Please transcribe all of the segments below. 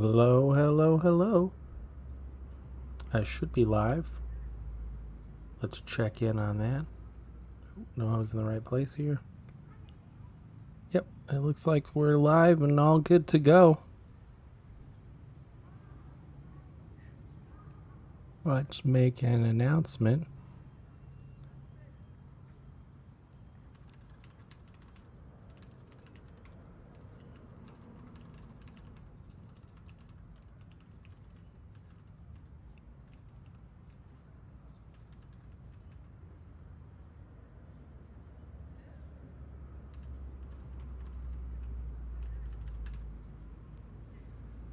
Hello, hello, hello. I should be live. Let's check in on that. No, I was in the right place here. Yep, it looks like we're live and all good to go. Let's make an announcement.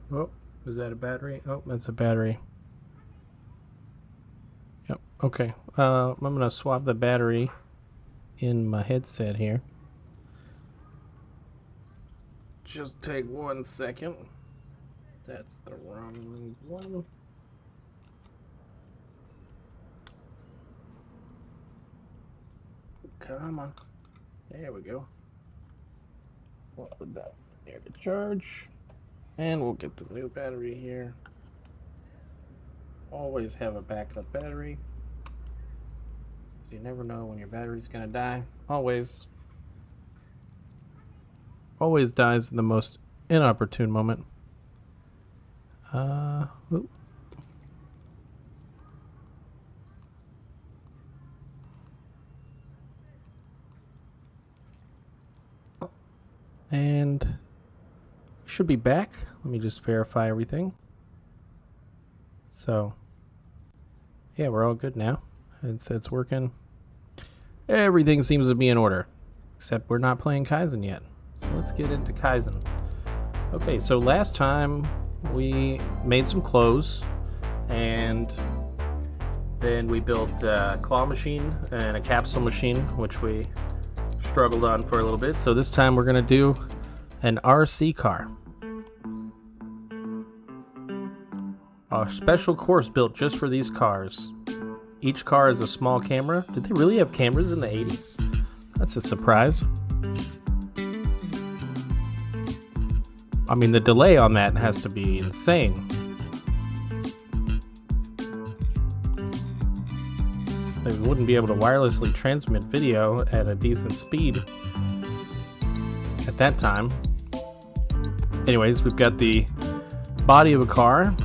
Oh, is that a battery? Oh, that's a battery. Yep, okay. I'm going to swap the battery in my headset here. Just take 1 second. That's the wrong one. Come on. There we go. What would that here to charge? And we'll get the new battery here. Always have a backup battery. You never know when your battery's gonna die. Always dies in the most inopportune moment. And should be back. Let me just verify everything. So, yeah, we're all good now. It's working. Everything seems to be in order, except we're not playing Kaizen yet. So let's get into Kaizen. Okay, so last time we made some clothes, and then we built a claw machine and a capsule machine, which we struggled on for a little bit. So this time we're gonna do an RC car. A special course built just for these cars. Each car is a small camera. Did they really have cameras in the 80s? That's a surprise. I mean, the delay on that has to be insane. They wouldn't be able to wirelessly transmit video at a decent speed at that time. Anyways, we've got the body of a car.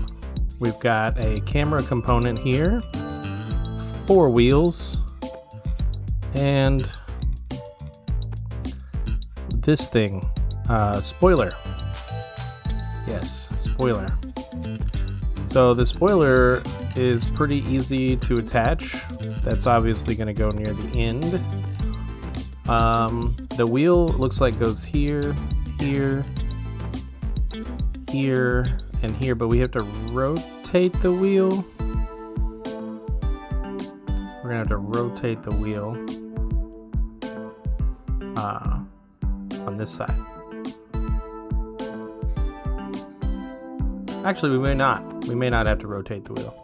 We've got a camera component here, 4 wheels, and this thing, spoiler. Yes, spoiler. So the spoiler is pretty easy to attach. That's obviously going to go near the end. The wheel looks like goes here, here, here, and here, but we have to rotate the wheel. We're gonna have to rotate the wheel on this side. Actually, we may not. We may not have to rotate the wheel.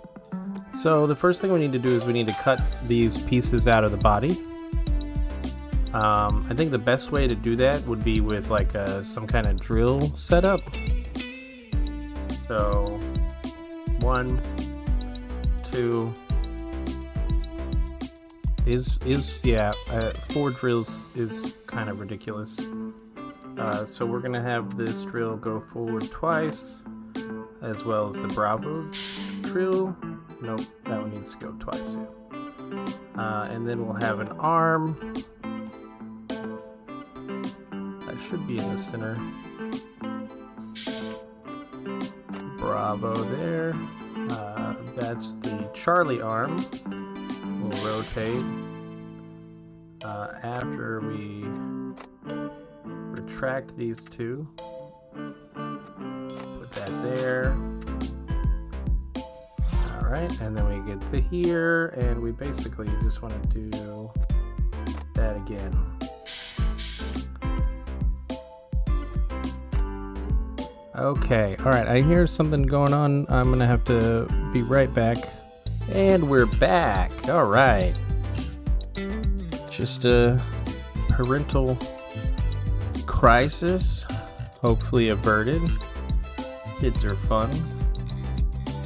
So the first thing we need to do is we need to cut these pieces out of the body. I think the best way to do that would be with like some kind of drill setup. So 1, 2 yeah, 4 drills is kind of ridiculous. So we're gonna have this drill go forward twice, as well as the Bravo drill. Nope, that one needs to go twice. Yeah. And then we'll have an arm that should be in the center. Bravo there. That's the Charlie arm. We'll rotate after we retract these two. Put that there. Alright, and then we get the here, and we basically just want to do that again. Okay, alright, I hear something going on. I'm gonna have to be right back. And we're back. Alright. Just a parental crisis, hopefully averted. Kids are fun.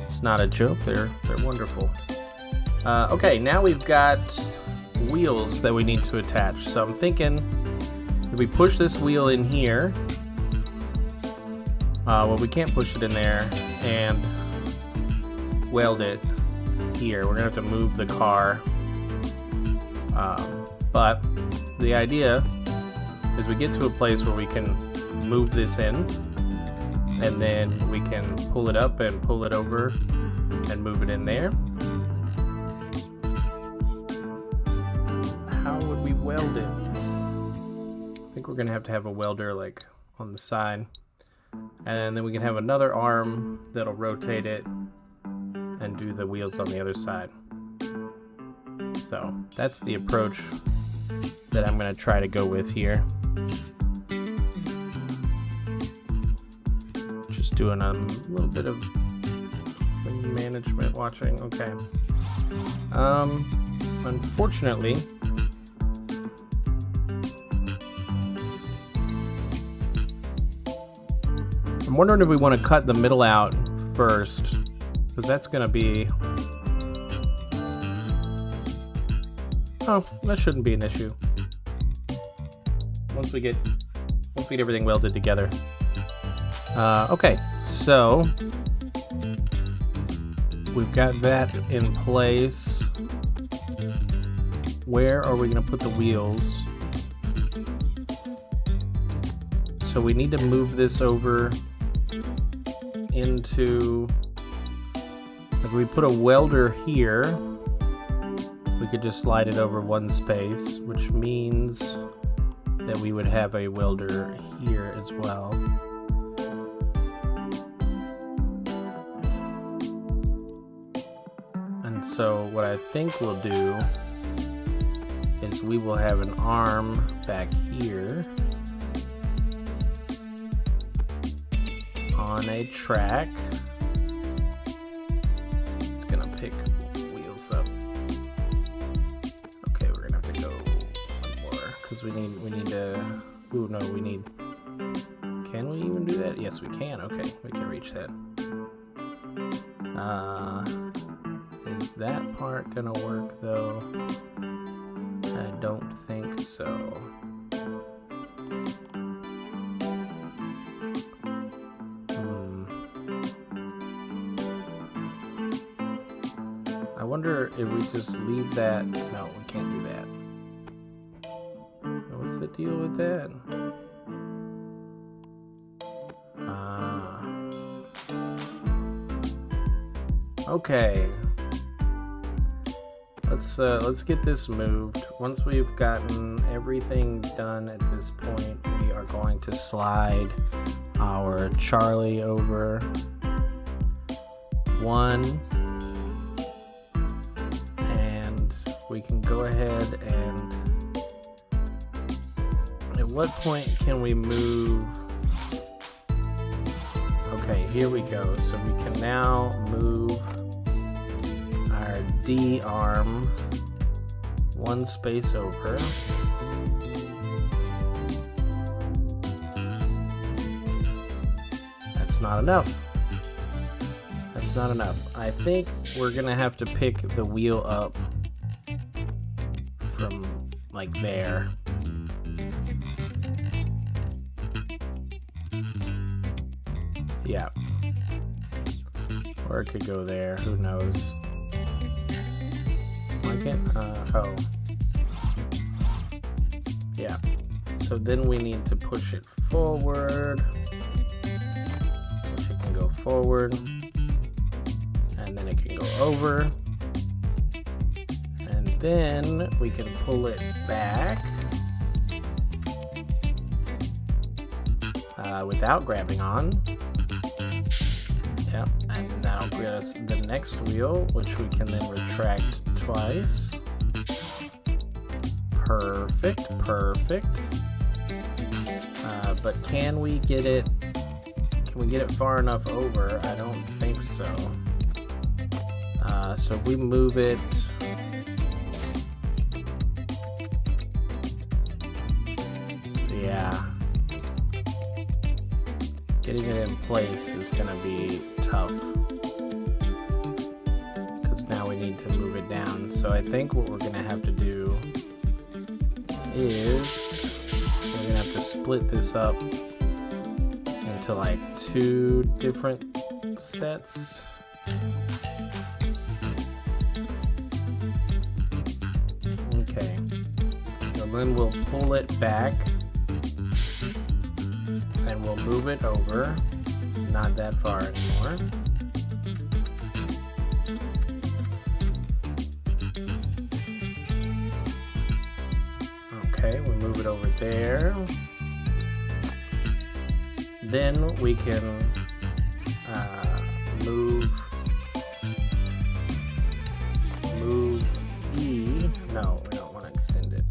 It's not a joke. They're wonderful. Okay, now we've got wheels that we need to attach. So I'm thinking if we push this wheel in here, well, we can't push it in there and weld it here. We're gonna have to move the car. But the idea is we get to a place where we can move this in, and then we can pull it up and pull it over and move it in there. How would we weld it? I think we're gonna have to have a welder like on the side, and then we can have another arm that'll rotate it and do the wheels on the other side. So that's the approach that I'm going to try to go with here. Just doing a little bit of management watching. Okay. Unfortunately, I'm wondering if we want to cut the middle out first, because that's going to be... Oh, that shouldn't be an issue. Once we get everything welded together. Okay, so we've got that in place. Where are we going to put the wheels? So we need to move this over into... If we put a welder here, we could just slide it over one space, which means that we would have a welder here as well. And so what I think we'll do is we will have an arm back here on a track. It's gonna pick wheels up. Okay, we're gonna have to go one more because we need to. Ooh, no, we need. Can we even do that? Yes, we can. Okay, we can reach that. Is that part gonna work though? I don't think so. I wonder if we just leave that. No, we can't do that. What's the deal with that? Okay. Let's get this moved. Once we've gotten everything done at this point, we are going to slide our Charlie over one, and we can go ahead and at what point can we move? Okay, here we go. So we can now move our D arm one space over. That's not enough. That's not enough. I think we're gonna have to pick the wheel up from like there. Yeah. Or it could go there, who knows. Like it? Oh. Yeah. So then we need to push it forward. Which it can go forward. And then it can go over. And then we can pull it back. Without grabbing on. Yep, and that'll get us the next wheel, which we can then retract twice. Perfect, perfect. But can we get it far enough over? I don't think so. So if we move it, yeah. Getting it in place is gonna be tough. Because now we need to move it down. So I think what we're gonna have to do is we're gonna have to split this up into like 2 different sets. Okay. So then we'll pull it back and we'll move it over. Not that far anymore. Okay, we'll move it over there. Then we can move E. No, we don't want to extend it.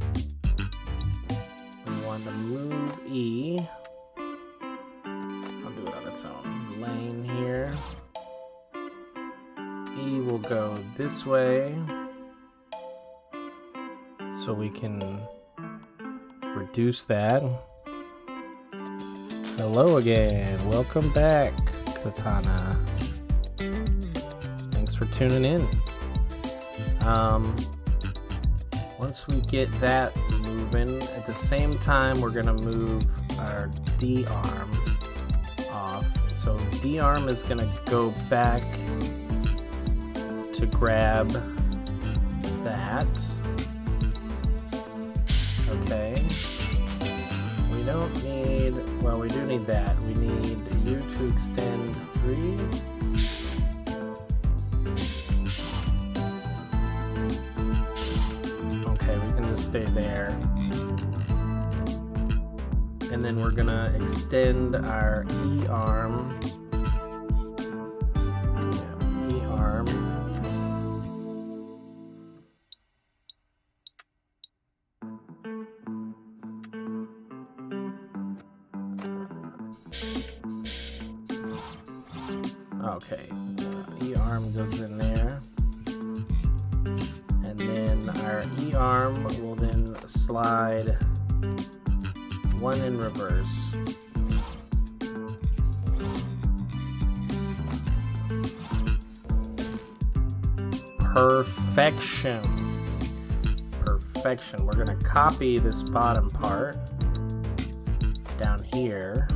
We want to move E. I'll do it on its own lane here. E will go this way, so we can reduce that. Hello again. Welcome back, Katana. Thanks for tuning in. Once we get that moving, at the same time, we're gonna move our D arm off. So D arm is gonna go back to grab that. Okay. We don't need, well, we do need that. We need you to extend 3. Okay, we can just stay there. And then we're gonna extend our E arm. Yeah, E arm. Okay, E arm goes in there, and then our E arm will then slide 1 in reverse. Perfection. Perfection. We're gonna copy this bottom part down here,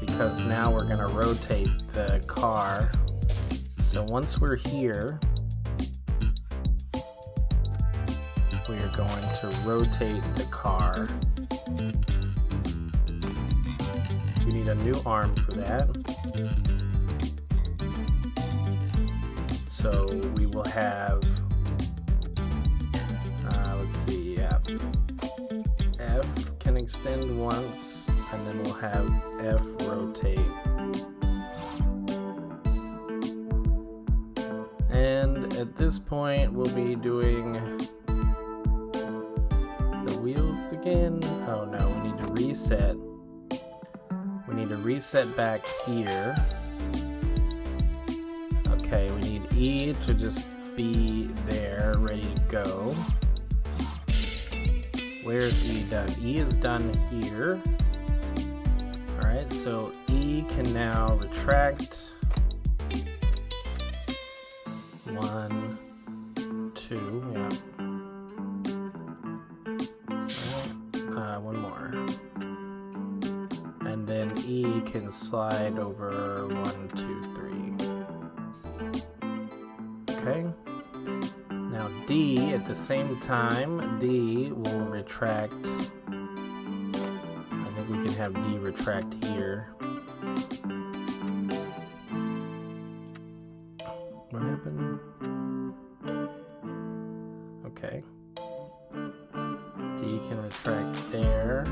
because now we're going to rotate the car. So once we're here, we are going to rotate the car. We need a new arm for that. So we will have, let's see, yeah. F can extend once, and then we'll have F rotate. And at this point, we'll be doing the wheels again. Oh no, we need to reset. We need to reset back here. Okay, we need E to just be there, ready to go. Where's E done? E is done here. Alright, so E can now retract. 1, 2, yeah. Alright, 1 more. And then E can slide over 1, 2, 3. Okay. Now D, at the same time, D will retract. I think we can have D retract here. What happened? Okay. D can retract there.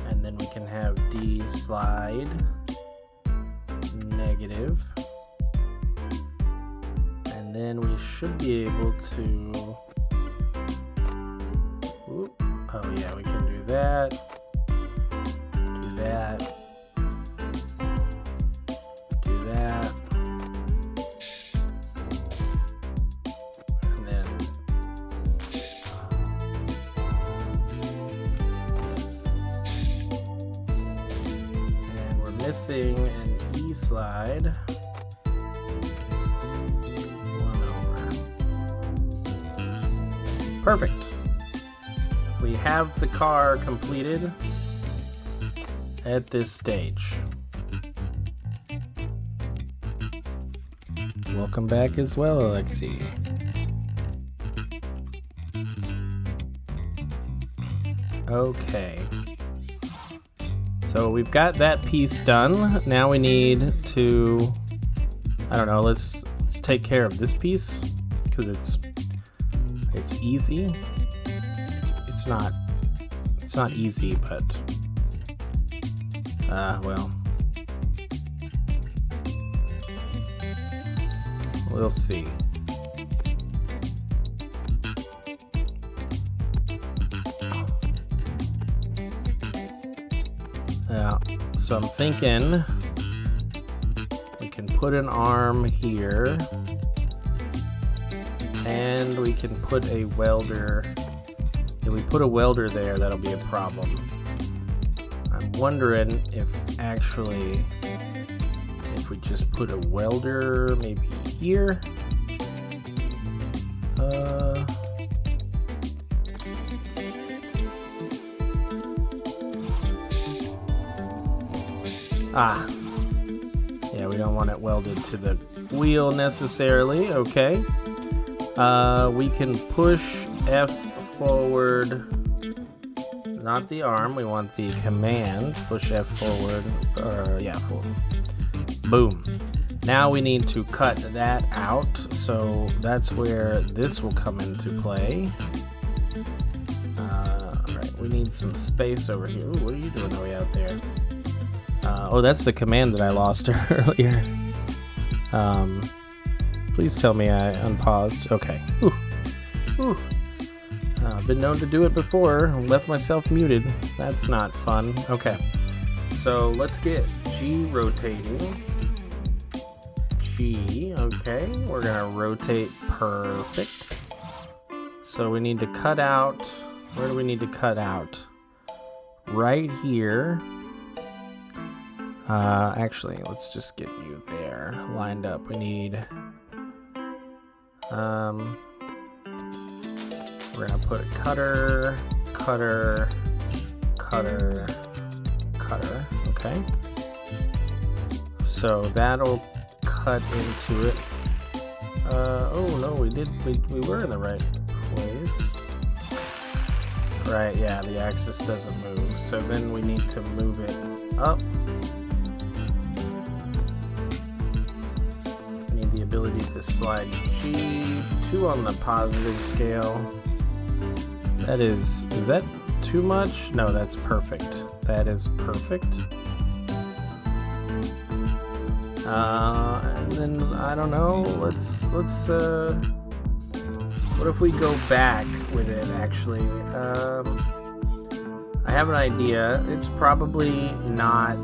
And then we can have D slide negative. And then we should be able to, oh yeah, we can do that, do that, do that, and then and we're missing an E slide. One over. Perfect. We have the car completed at this stage. Welcome back as well, Alexi. Okay. So we've got that piece done. Now we need to, I don't know, let's take care of this piece because it's easy. It's not easy, but well, we'll see. So I'm thinking we can put an arm here and we can put a welder. If we put a welder there, that'll be a problem. I'm wondering if we just put a welder maybe here. Yeah, we don't want it welded to the wheel necessarily. Okay. We can push F forward, not the arm. We want the command. Push F forward. Yeah, forward. Boom. Now we need to cut that out. So that's where this will come into play. Alright, we need some space over here. Ooh, what are you doing way out there? Oh, that's the command that I lost earlier. Please tell me I unpaused. Okay. Ooh. I've been known to do it before. Left myself muted. That's not fun. Okay. So let's get G rotating. G. Okay. We're gonna rotate. Perfect. So we need to cut out. Where do we need to cut out? Right here. Actually, let's just get you there lined up. We need, we're gonna put a cutter, okay? So that'll cut into it. Oh no, we were in the right place. Right, yeah, the axis doesn't move. So then we need to move it up. The ability to slide G2 on the positive scale. That is that too much? No, that's perfect. That is perfect. And then I don't know. Let's what if we go back with it? Actually, I have an idea. It's probably not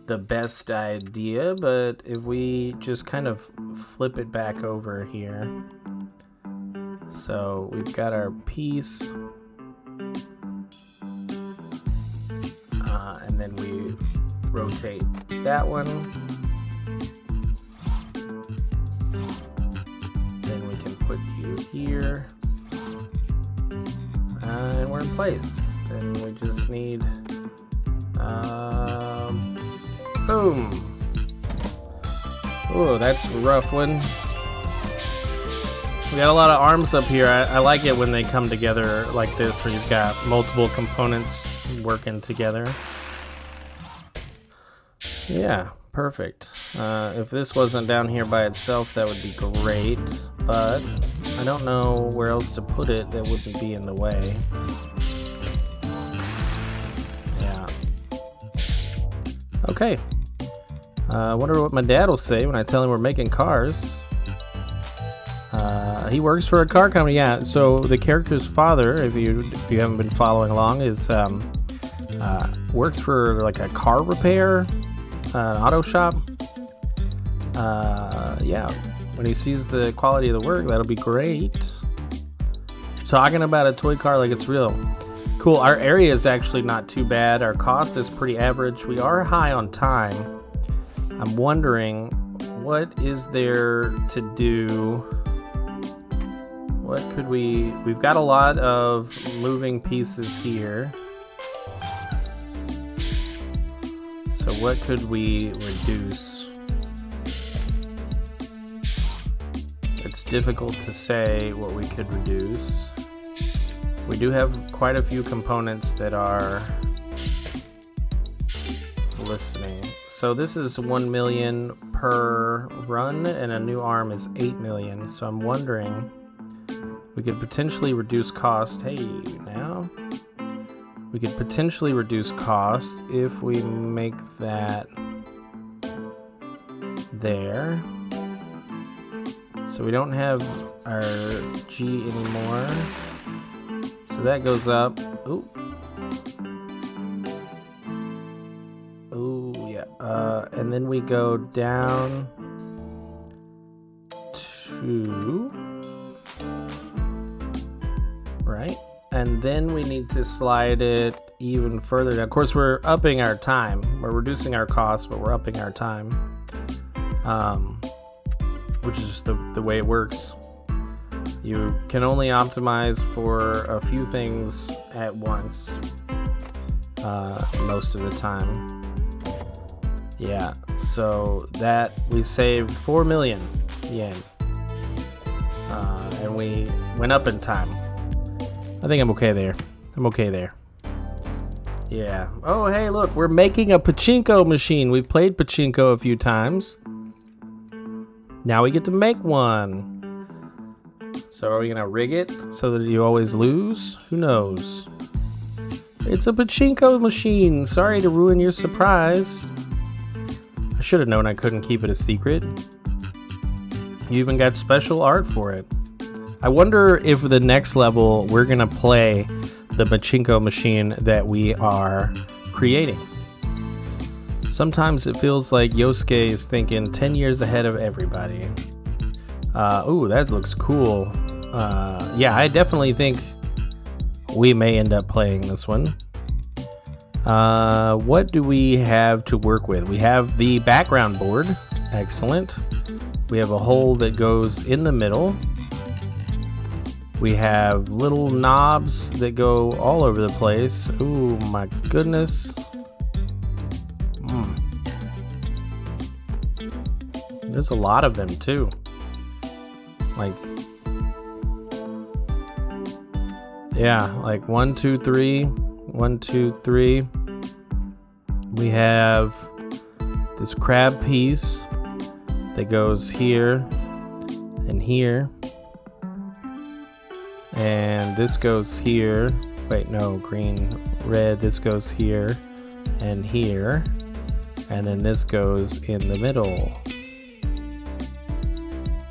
the best idea, but if we just kind of flip it back over here. So we've got our piece, and then we rotate that one. Then we can put you here, and we're in place. Then we just need boom. Oh, that's a rough one. We got a lot of arms up here. I like it when they come together like this, where you've got multiple components working together. Yeah, perfect. If this wasn't down here by itself, that would be great, but I don't know where else to put it that wouldn't be in the way. Yeah. Okay. I wonder what my dad will say when I tell him we're making cars. He works for a car company, yeah. So the character's father, if you haven't been following along, is works for like a car repair, an auto shop. Yeah. When he sees the quality of the work, that'll be great. Talking about a toy car like it's real. Cool, our area is actually not too bad. Our cost is pretty average. We are high on time. I'm wondering, what is there to do? What could we've got a lot of moving pieces here. So what could we reduce? It's difficult to say what we could reduce. We do have quite a few components that are listening. So this is 1 million per run, and a new arm is 8 million. So I'm wondering, we could potentially reduce cost. Hey, now we could potentially reduce cost if we make that there. So we don't have our G anymore. So that goes up. Ooh. Ooh, yeah. And then we go down to, right? And then we need to slide it even further. Now, of course, we're upping our time. We're reducing our costs, but we're upping our time. Which is just the way it works. You can only optimize for a few things at once, most of the time. Yeah, so that we saved 4 million yen, and we went up in time. I think I'm okay there. Yeah. Oh, hey, look, we're making a Pachinko machine. We've played Pachinko a few times. Now we get to make one. So are we gonna rig it so that you always lose? Who knows? It's a Pachinko machine. Sorry to ruin your surprise. I should have known I couldn't keep it a secret. You even got special art for it. I wonder if the next level we're gonna play the Pachinko machine that we are creating. Sometimes it feels like Yosuke is thinking 10 years ahead of everybody. Ooh, that looks cool. Yeah, I definitely think we may end up playing this one. What do we have to work with? We have the background board. Excellent. We have a hole that goes in the middle. We have little knobs that go all over the place. Ooh, my goodness. There's a lot of them too. Like, yeah, like 1, 2, 3, 1, 2, 3. We have this crab piece that goes here and here. And this goes here. Wait, no, green, red. This goes here and here. And then this goes in the middle.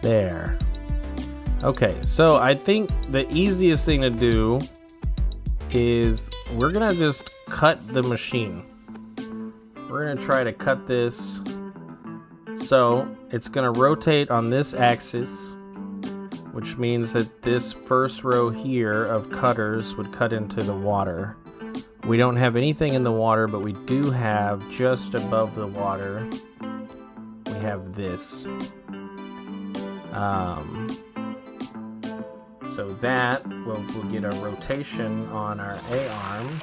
There. Okay, so I think the easiest thing to do is we're gonna just cut the machine. We're gonna try to cut this so it's gonna rotate on this axis, which means that this first row here of cutters would cut into the water. We don't have anything in the water, but we do have just above the water, we have this. So that we'll get a rotation on our A-arm.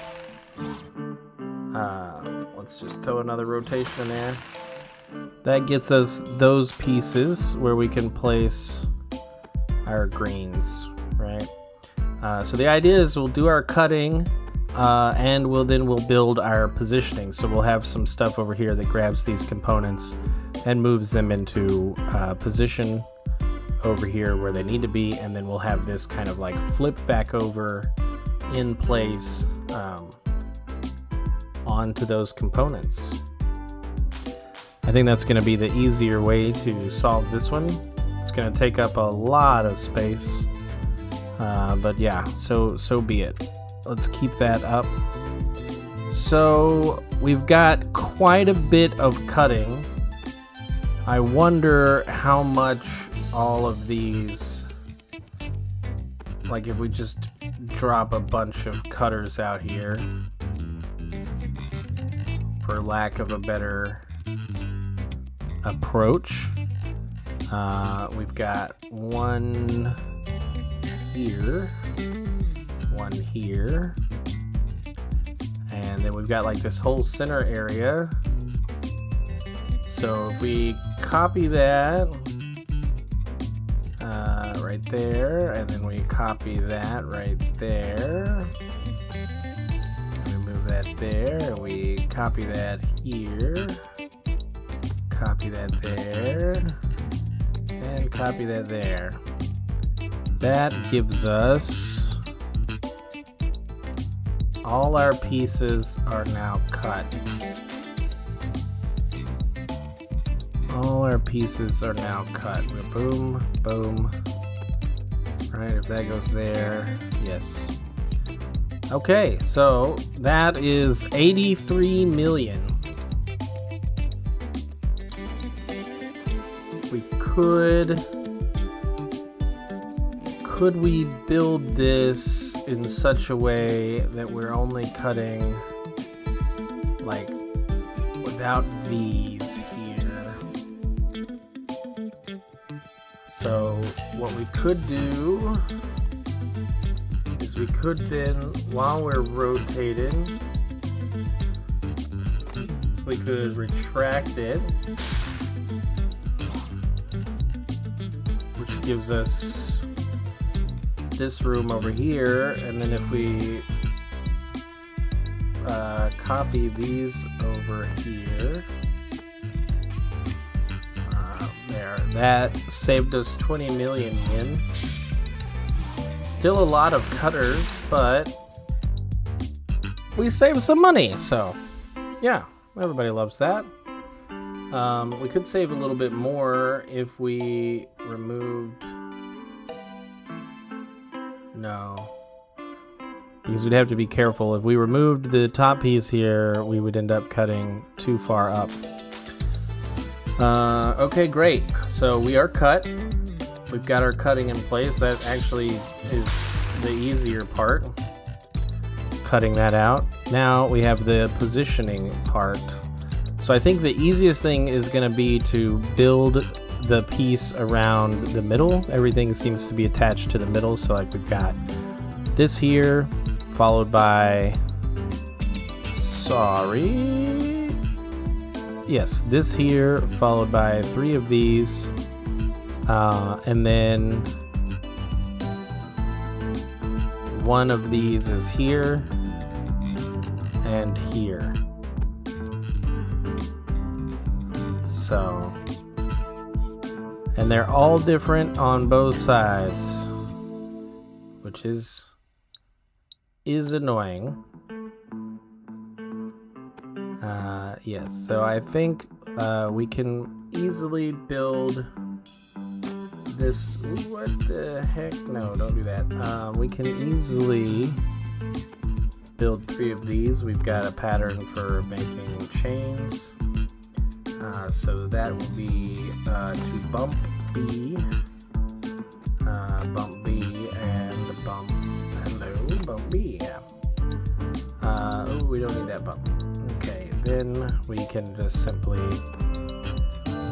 Let's just throw another rotation in there. That gets us those pieces where we can place our greens, right? So the idea is we'll do our cutting, and we'll build our positioning. So we'll have some stuff over here that grabs these components and moves them into position over here where they need to be, and then we'll have this kind of like flip back over in place onto those components. I think that's going to be the easier way to solve this one. It's going to take up a lot of space, but yeah, so be it. Let's keep that up. So we've got quite a bit of cutting. I wonder how much all of these, like if we just drop a bunch of cutters out here, for lack of a better approach. We've got one here, one here, and then we've got like this whole center area. So if we copy that right there, and then we copy that right there, and we move that there, and we copy that here, copy that there, and copy that there. That gives us all our pieces are now cut. All our pieces are now cut. Boom, boom. Right, if that goes there, yes. Okay, so that is 83 million. We could we build this in such a way that we're only cutting like without these here? So what we could do is we could then, while we're rotating, we could retract it, which gives us this room over here, and then if we copy these over here, there, that saved us 20 million yen. Still a lot of cutters, but we saved some money, so yeah, everybody loves that. We could save a little bit more if we removed... No, because we'd have to be careful. If we removed the top piece here, we would end up cutting too far up. Okay, great. So we are cut. We've got our cutting in place. That actually is the easier part, cutting that out. Now we have the positioning part. So I think the easiest thing is going to be to build the piece around the middle. Everything seems to be attached to the middle, so like we've got this here, followed by, yes, this here, followed by 3 of these, and then 1 of these is here and here. So, and they're all different on both sides, which is annoying. Yes, so I think we can easily build this. What the heck? No, don't do that. We can easily build 3 of these. We've got a pattern for making chains. So that will be to bump B, and bump, hello, bump B, yeah. Oh, we don't need that bump. Okay, then we can just simply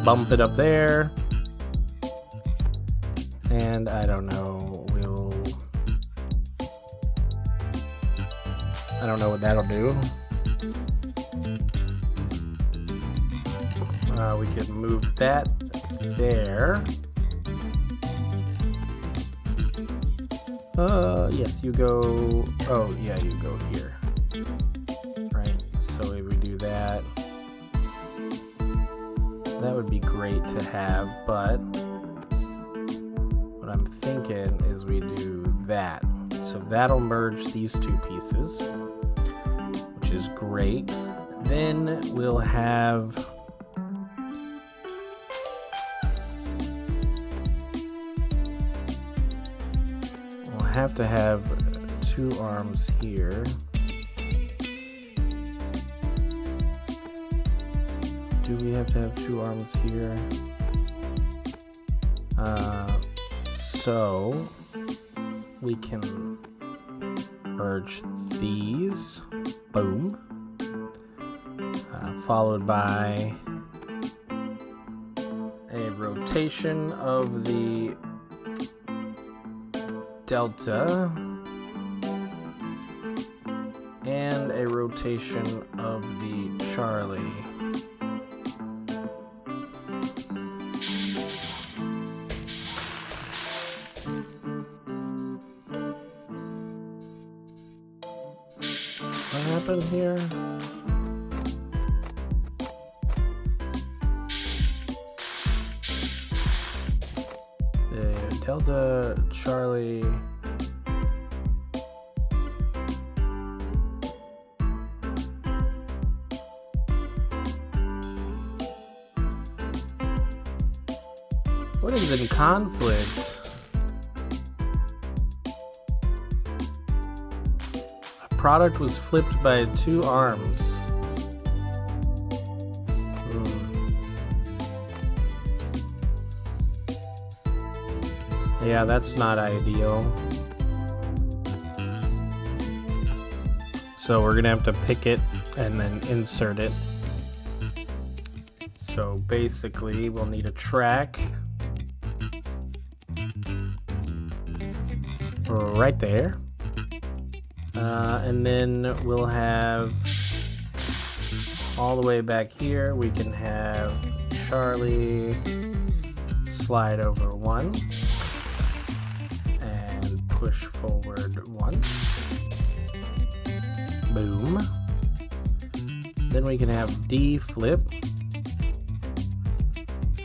bump it up there, and I don't know, I don't know what that'll do. We can move that there. Yes, you go. Oh, yeah, you go here. Right. So if we do that, that would be great to have. But what I'm thinking is we do that. So that'll merge these 2 pieces, which is great. Then we'll have. Have to have 2 arms here. Do we have to have 2 arms here? So we can merge these. Boom. Followed by a rotation of the delta and a rotation of the Charlie. What happened here? The delta Charlie. What is in conflict? A product was flipped by 2 arms. Yeah, that's not ideal. So we're gonna have to pick it and then insert it. So basically, we'll need a track right there. And then we'll have all the way back here, we can have Charlie slide over 1 and push forward 1. Boom. Then we can have D flip.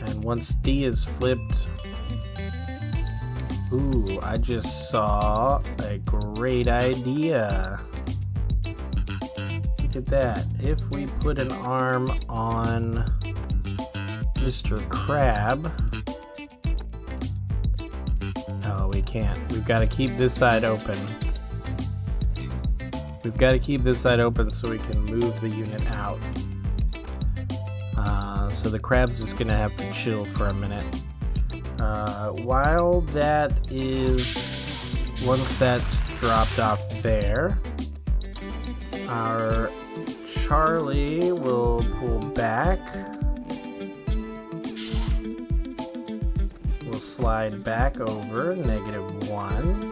And once D is flipped, ooh, I just saw a great idea. Look at that. If we put an arm on Mr. Crab. Oh, we can't. We've got to keep this side open. We've got to keep this side open so we can move the unit out. So the crab's just going to have to chill for a minute. While that is, once that's dropped off there, our Charlie will pull back. We'll slide back over -1.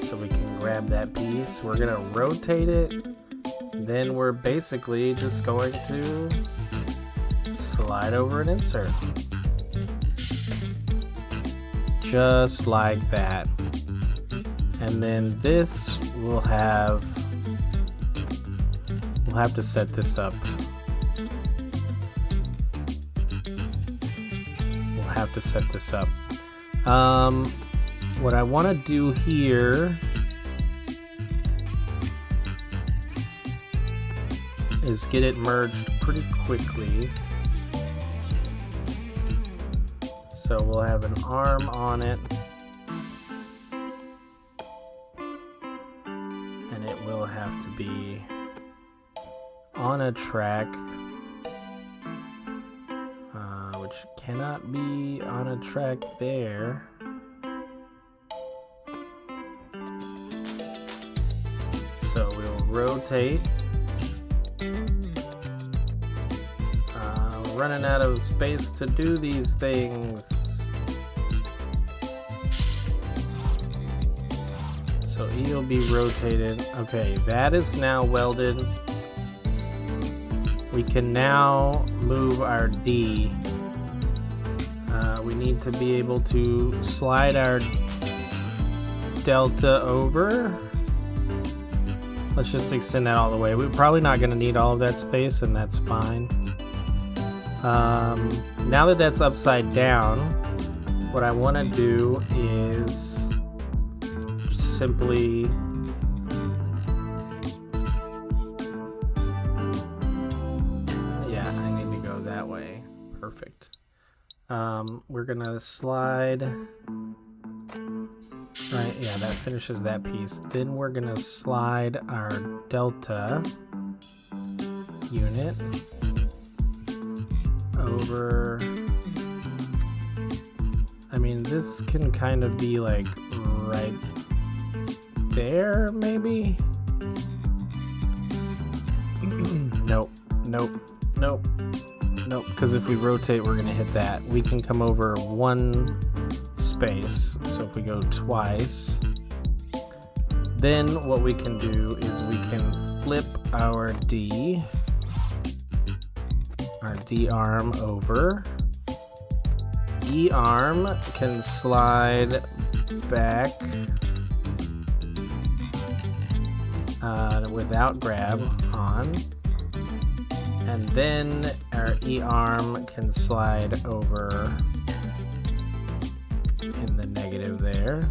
So we can grab that piece. We're gonna rotate it. Then we're basically just going to slide over and insert. Just like that. And then this we'll have to set this up. We'll have to set this up. What I want to do here is get it merged pretty quickly. So we'll have an arm on it, and it will have to be on a track, which cannot be on a track there. So we'll rotate. Running out of space to do these things. So E will be rotated. Okay, that is now welded. We can now move our D. We need to be able to slide our delta over. Let's just extend that all the way. We're probably not going to need all of that space, and that's fine. Now that that's upside down, what I want to do is simply I need to go that way. Perfect. We're gonna slide right, yeah, that finishes that piece. Then we're gonna slide our delta unit over. I mean, this can kind of be like right there, maybe? Nope, nope, nope, nope, because if we rotate, we're gonna hit that. We can come over one space, so if we go twice, then what we can do is we can flip our D arm over. E arm can slide back without grab on, and then our E arm can slide over in the negative there.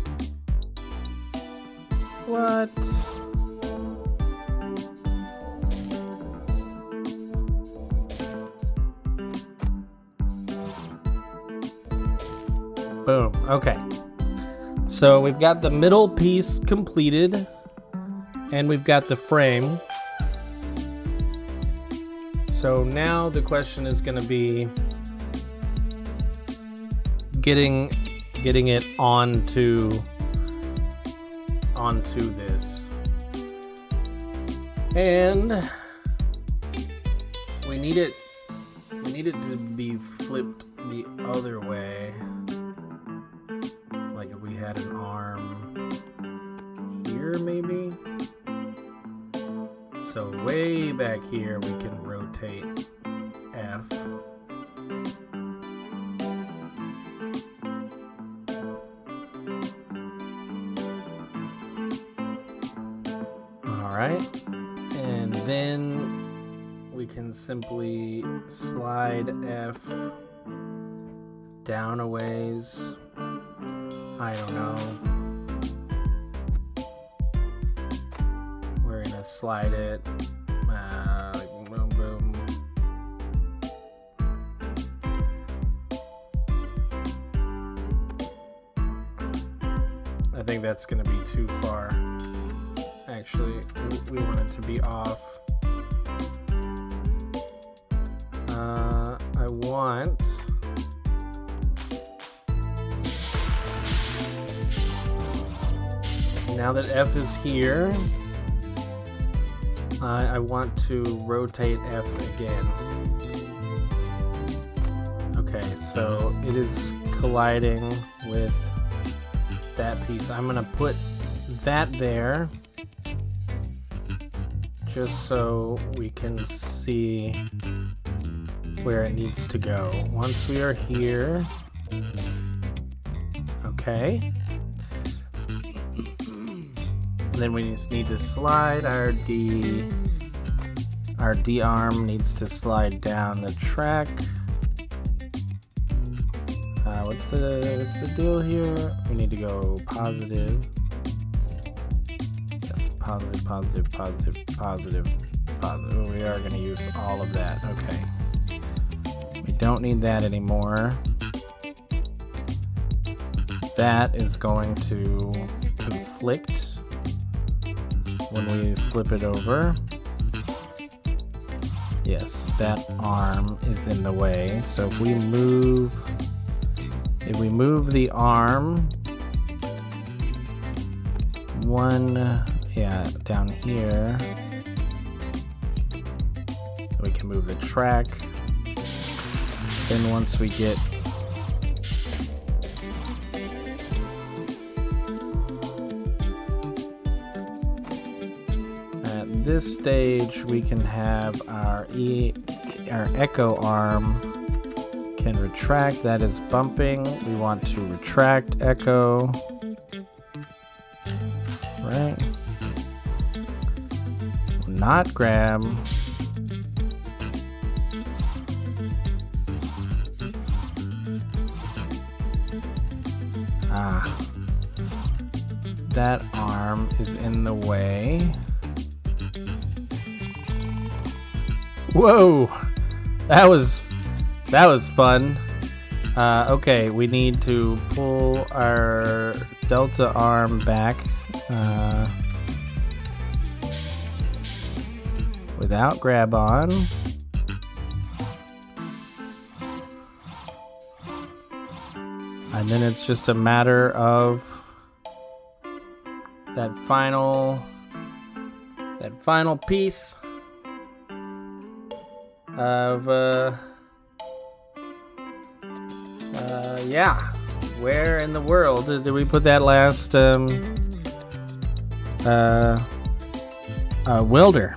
What? Boom. Okay. So we've got the middle piece completed, and we've got the frame. So now the question is going to be getting it onto this. And we need it to be flipped the other way. Like if we had an arm here maybe. So way back here we can rotate F. Alright, and then we can simply slide F down a ways. I don't know. We're gonna slide it. Boom, boom. I think that's gonna be too far. Actually, we want it to be off. I want... Now that F is here, I want to rotate F again. Okay, so it is colliding with that piece. I'm gonna put that there just so we can see where it needs to go. Once we are here, okay. And then we just need to slide our D arm needs to slide down the track. What's the deal here? We need to go positive. Yes, positive, positive, positive, positive, positive. We are going to use all of that. Okay. We don't need that anymore. That is going to conflict when we flip it over. Yes, that arm is in the way. So if we move the arm down here, we can move the track. Then once we get at this stage, we can have our echo arm can retract. That is bumping. We want to retract echo. Right. Not grab. That arm is in the way. Whoa, that was fun. Okay, we need to pull our delta arm back without grab on. And then it's just a matter of that final piece of yeah. Where in the world did we put that last welder?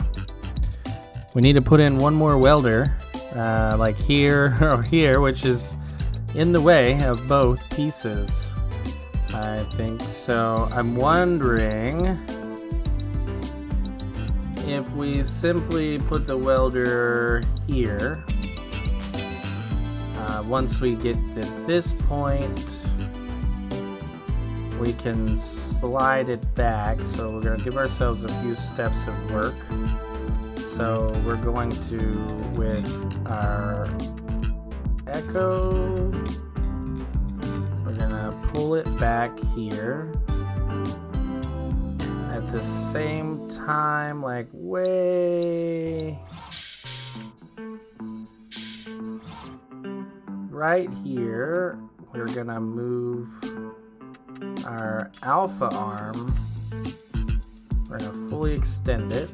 We need to put in one more welder, like here or here, which is in the way of both pieces, I think. So I'm wondering if we simply put the welder here. Once we get to this point, we can slide it back. So we're going to give ourselves a few steps of work. So we're going to, with our echo, we're going to pull it back here. At the same time, like way right here, we're going to move our alpha arm. We're going to fully extend it.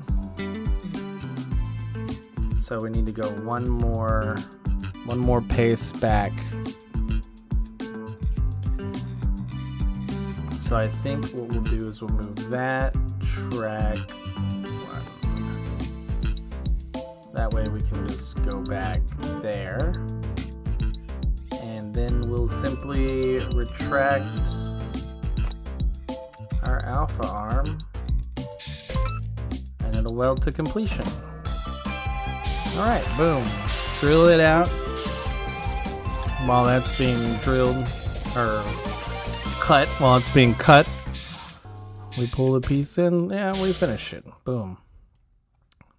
So we need to go one more pace back. So I think what we'll do is we'll move that track one. That way we can just go back there. And then we'll simply retract our alpha arm and it'll weld to completion. Alright, boom. Drill it out while that's being drilled, or cut while it's being cut. We pull the piece in, yeah, we finish it. Boom.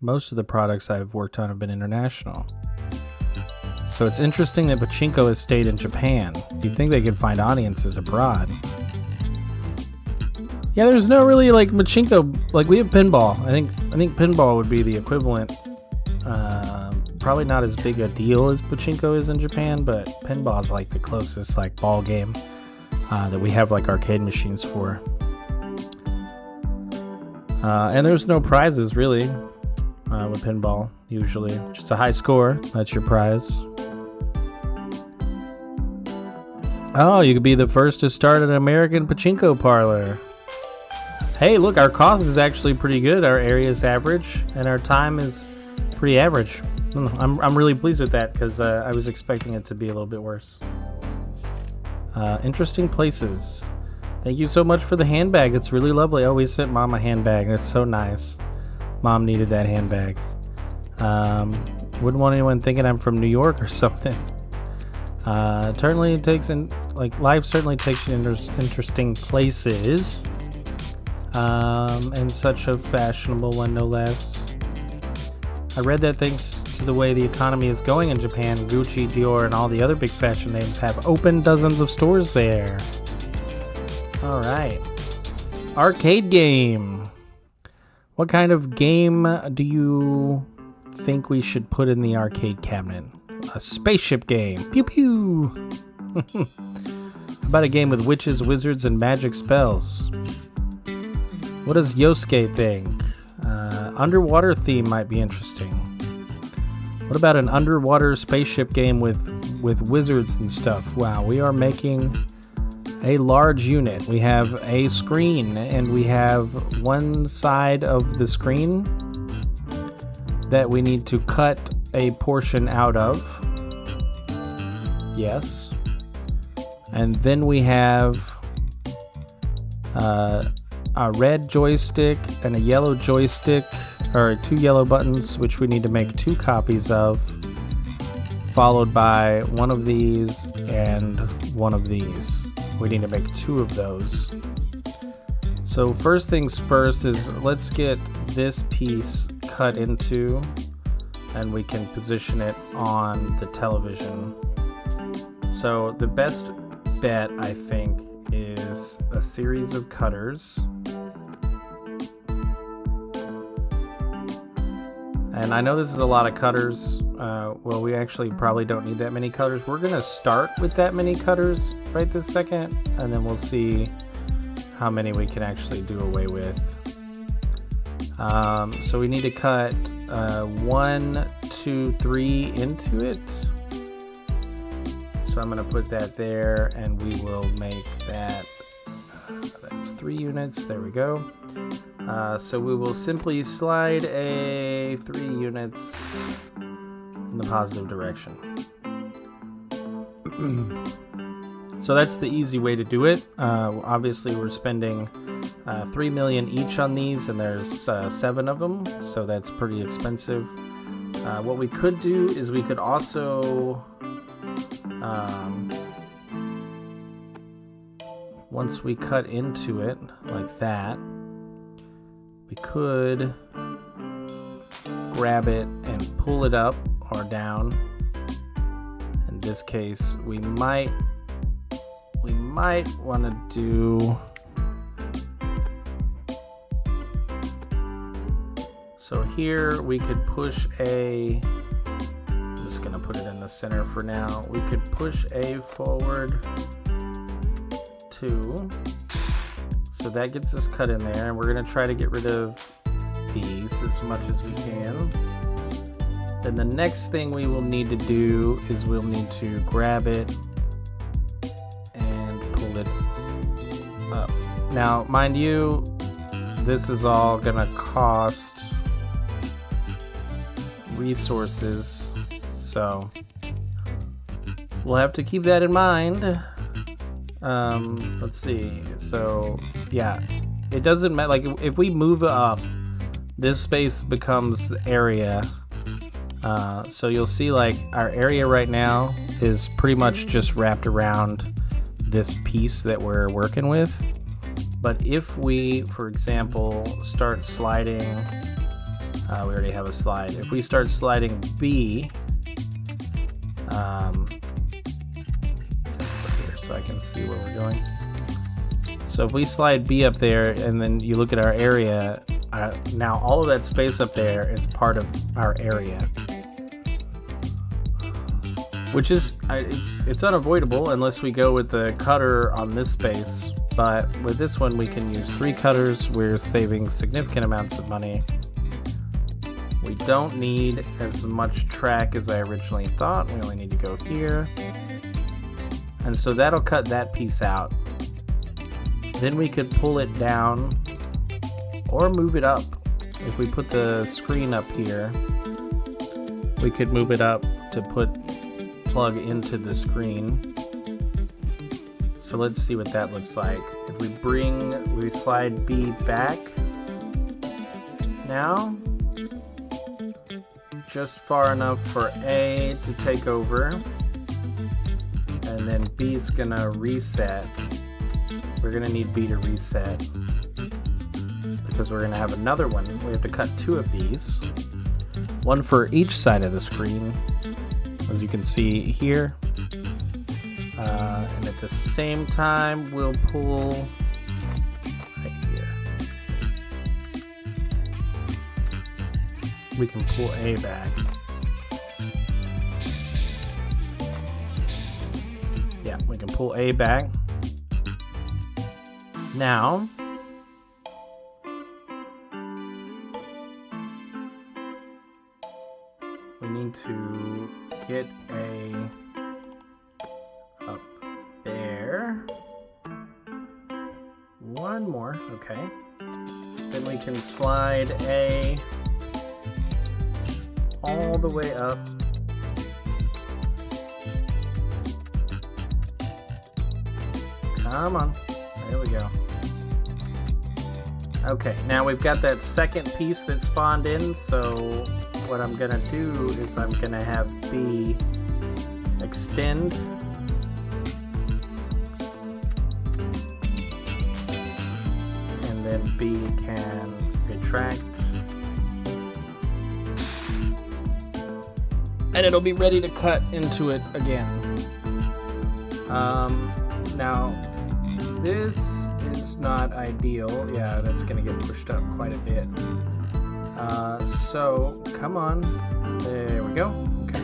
Most of the products I've worked on have been international. So it's interesting that Pachinko has stayed in Japan. You'd think they could find audiences abroad. Yeah, there's no really like Pachinko, like we have pinball. I think pinball would be the equivalent. Probably not as big a deal as Pachinko is in Japan, but pinball is like the closest like ball game that we have like arcade machines for. And there's no prizes really with pinball usually. Just a high score, that's your prize. Oh, you could be the first to start an American Pachinko parlor. Hey, look, our cost is actually pretty good. Our area is average, and our time is pretty average. I'm really pleased with that because I was expecting it to be a little bit worse. Interesting places. Thank you so much for the handbag. It's really lovely. I always sent Mom a handbag. That's so nice. Mom needed that handbag. Wouldn't want anyone thinking I'm from New York or something. Certainly takes in, like, life certainly takes you into interesting places. And such a fashionable one, no less. I read that thanks to the way the economy is going in Japan, Gucci, Dior, and all the other big fashion names have opened dozens of stores there. Alright. Arcade game. What kind of game do you think we should put in the arcade cabinet? A spaceship game. Pew pew! How about a game with witches, wizards, and magic spells? What does Yosuke think? Underwater theme might be interesting. What about an underwater spaceship game with wizards and stuff? Wow, we are making a large unit. We have a screen, and we have one side of the screen that we need to cut a portion out of. Yes. And then we have a red joystick and a yellow joystick, or two yellow buttons, which we need to make 2 copies of, followed by one of these and one of these. We need to make 2 of those. So first things first is let's get this piece cut into, and we can position it on the television. So the best bet, I think, is a series of cutters. And I know this is a lot of cutters. Well, we actually probably don't need that many cutters. We're going to start with that many cutters right this second, and then we'll see how many we can actually do away with. So we need to cut 1, 2, 3 into it. So I'm going to put that there, and we will make that, that's 3 units. There we go. So we will simply slide a 3 units in the positive direction. So that's the easy way to do it. Obviously, we're spending 3 million each on these, and there's 7 of them, so that's pretty expensive. What we could do is we could also, once we cut into it like that, we could grab it and pull it up or down. In this case, we might want to do, so here we could push A, I'm just going to put it in the center for now. We could push A forward 2, so that gets us cut in there, and we're going to try to get rid of these as much as we can. Then the next thing we will need to do is we'll need to grab it and pull it up. Now, mind you, this is all gonna cost resources, so we'll have to keep that in mind. Let's see. So yeah, it doesn't matter. Like if we move up, this space becomes the area. So you'll see like our area right now is pretty much just wrapped around this piece that we're working with. But if we, for example, start sliding, we already have a slide. If we start sliding B, here so I can see where we're going. So if we slide B up there and then you look at our area, now all of that space up there is part of our area, which is it's unavoidable unless we go with the cutter on this space. But with this one, we can use 3 cutters. We're saving significant amounts of money. We don't need as much track as I originally thought. We only need to go here, and so that'll cut that piece out. Then we could pull it down or move it up. If we put the screen up here, we could move it up to plug into the screen. So let's see what that looks like. If we slide B back now, just far enough for A to take over, and then B's gonna reset. We're gonna need B to reset because we're gonna have another one. We have to cut 2 of these, one for each side of the screen, as you can see here. And at the same time, we'll pull right here. We can pull A back. Yeah, we can pull A back. Now, we need to get A up there. One more, okay. Then we can slide A all the way up. Come on, there we go. Okay, now we've got that second piece that spawned in, so what I'm gonna do is I'm gonna have B extend. And then B can retract. And it'll be ready to cut into it again. Now, this is not ideal. Yeah, that's gonna get pushed up quite a bit. So, come on. There we go. Okay.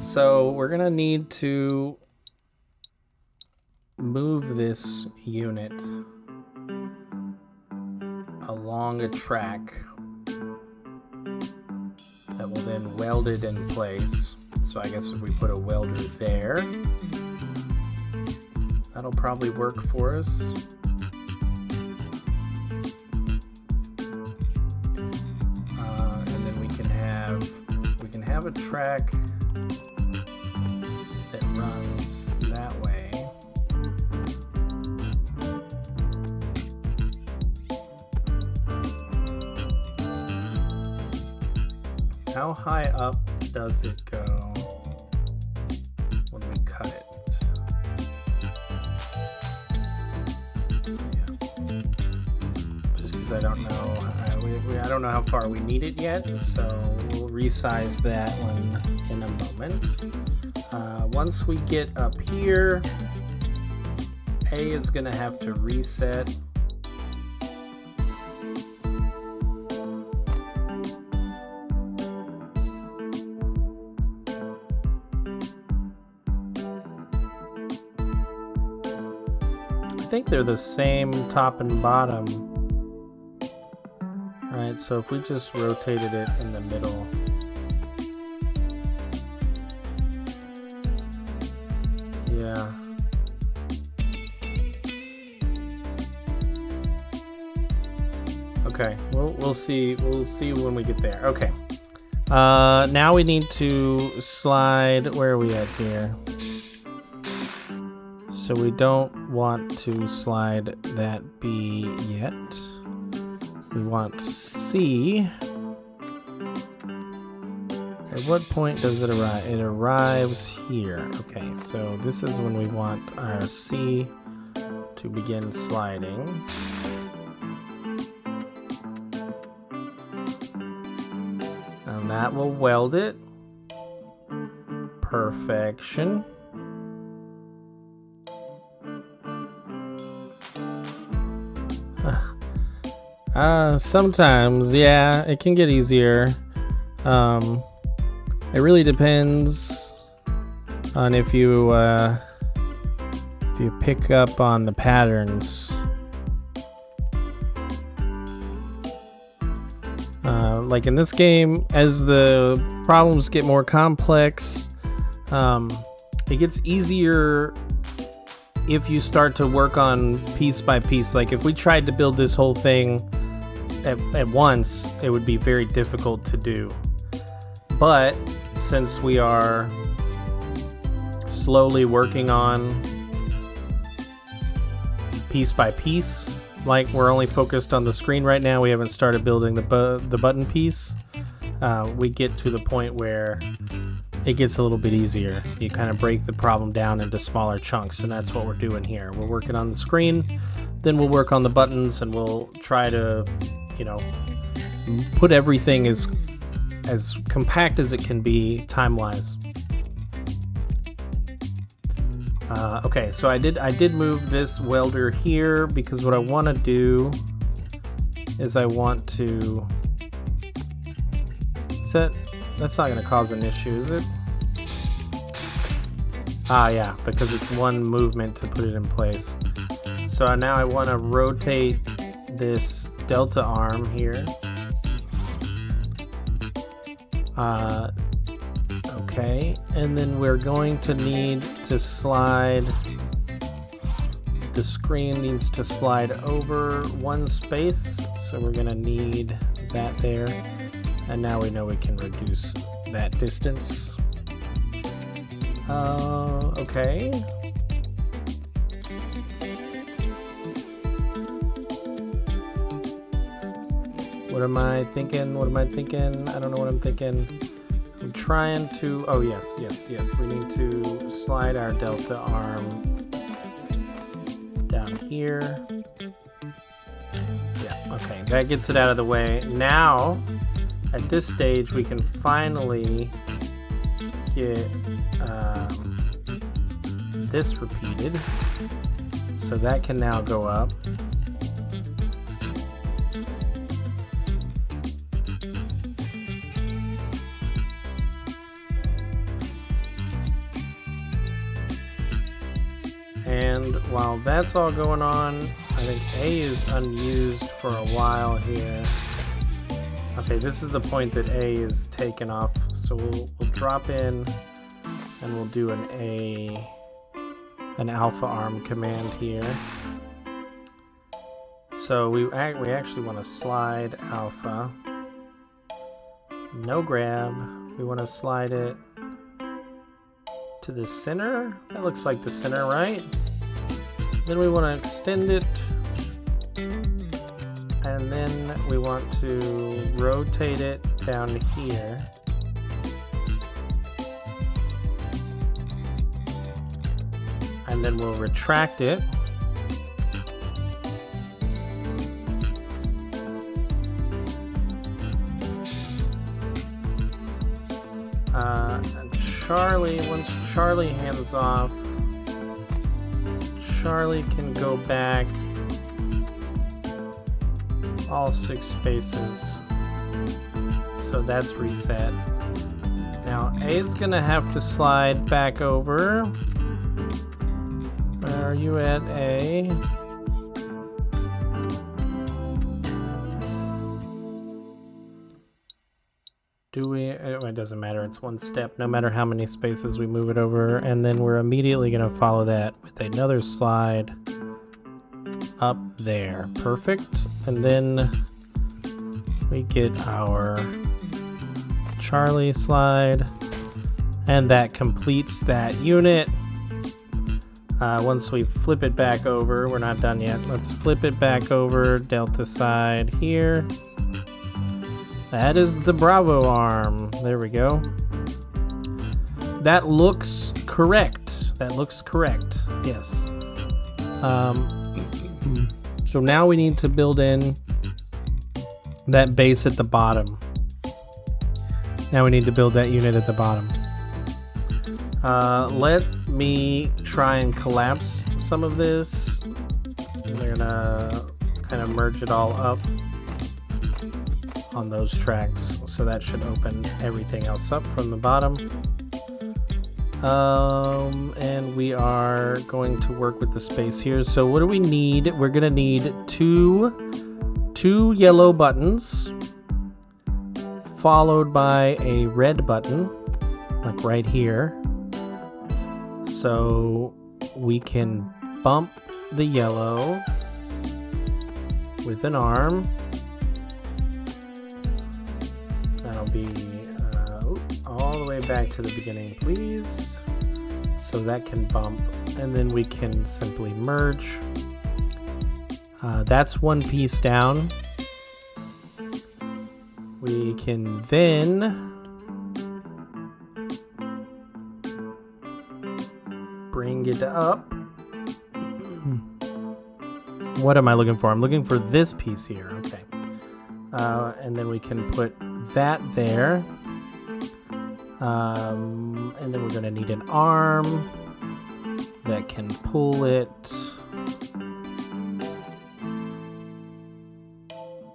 So, we're gonna need to move this unit along a track that will then weld it in place. So I guess if we put a welder there, that'll probably work for us. And then we can have a track that runs that way. How high up does it go when we cut it? Yeah. Just because I don't know, I don't know how far we need it yet, so we'll resize that one in a moment. Once we get up here, A is going to have to reset. I think they're the same top and bottom. Right, so if we just rotated it in the middle. Yeah. Okay, we'll see when we get there. Okay. Now we need to slide. Where are we at here? So we don't want to slide that B yet. We want C. At what point does it arrive? It arrives here. Okay, so this is when we want our C to begin sliding. And that will weld it. Perfection. Sometimes, yeah, it can get easier. It really depends on if you pick up on the patterns. Like in this game, as the problems get more complex, it gets easier if you start to work on piece by piece. Like if we tried to build this whole thing at once, it would be very difficult to do. But since we are slowly working on piece by piece, like we're only focused on the screen right now, we haven't started building the button piece, we get to the point where it gets a little bit easier. You kind of break the problem down into smaller chunks, and that's what we're doing here. We're working on the screen, then we'll work on the buttons, and we'll try to, put everything as compact as it can be time-wise. Okay, so I did move this welder here because what I want to do is I want to set. That's not going to cause an issue, is it? Ah, yeah, because it's one movement to put it in place. So now I want to rotate this delta arm here. Okay, and then we're going to need to slide. The screen needs to slide over one space, so we're going to need that there. And now we know we can reduce that distance. Okay. What am I thinking? I don't know what I'm thinking. I'm trying to... Oh, yes. We need to slide our delta arm down here. Yeah, okay. That gets it out of the way. Now, at this stage, we can finally get this repeated. So that can now go up. And while that's all going on, I think A is unused for a while here. Okay, this is the point that A is taken off. So we'll drop in and we'll do an alpha arm command here. So we actually want to slide alpha. No grab. We want to slide it to the center. That looks like the center, right? Then we want to extend it. And then we want to rotate it down here. And then we'll retract it. And Charlie, once Charlie hands off, Charlie can go back all 6 spaces. So that's reset. Now A is gonna have to slide back over. Where are you at, A? Do we? It doesn't matter. It's one step, no matter how many spaces we move it over. And then we're immediately going to follow that with another slide up there. Perfect. And then we get our Charlie slide. And that completes that unit. Once we flip it back over, we're not done yet. Let's flip it back over, delta side here. That is the Bravo arm. There we go. That looks correct. That looks correct. Yes. So now we need to build in that base at the bottom. Now we need to build that unit at the bottom. Let me try and collapse some of this. We're gonna kind of merge it all up on those tracks, so that should open everything else up from the bottom. And we are going to work with the space here. So what do we need? We're gonna need two yellow buttons followed by a red button, like right here. So we can bump the yellow with an arm. That'll be all the way back to the beginning, please. So that can bump, and then we can simply merge. That's one piece down. We can then bring it up. What am I looking for? I'm looking for this piece here. Okay. And then we can put that there. And then we're going to need an arm that can pull it.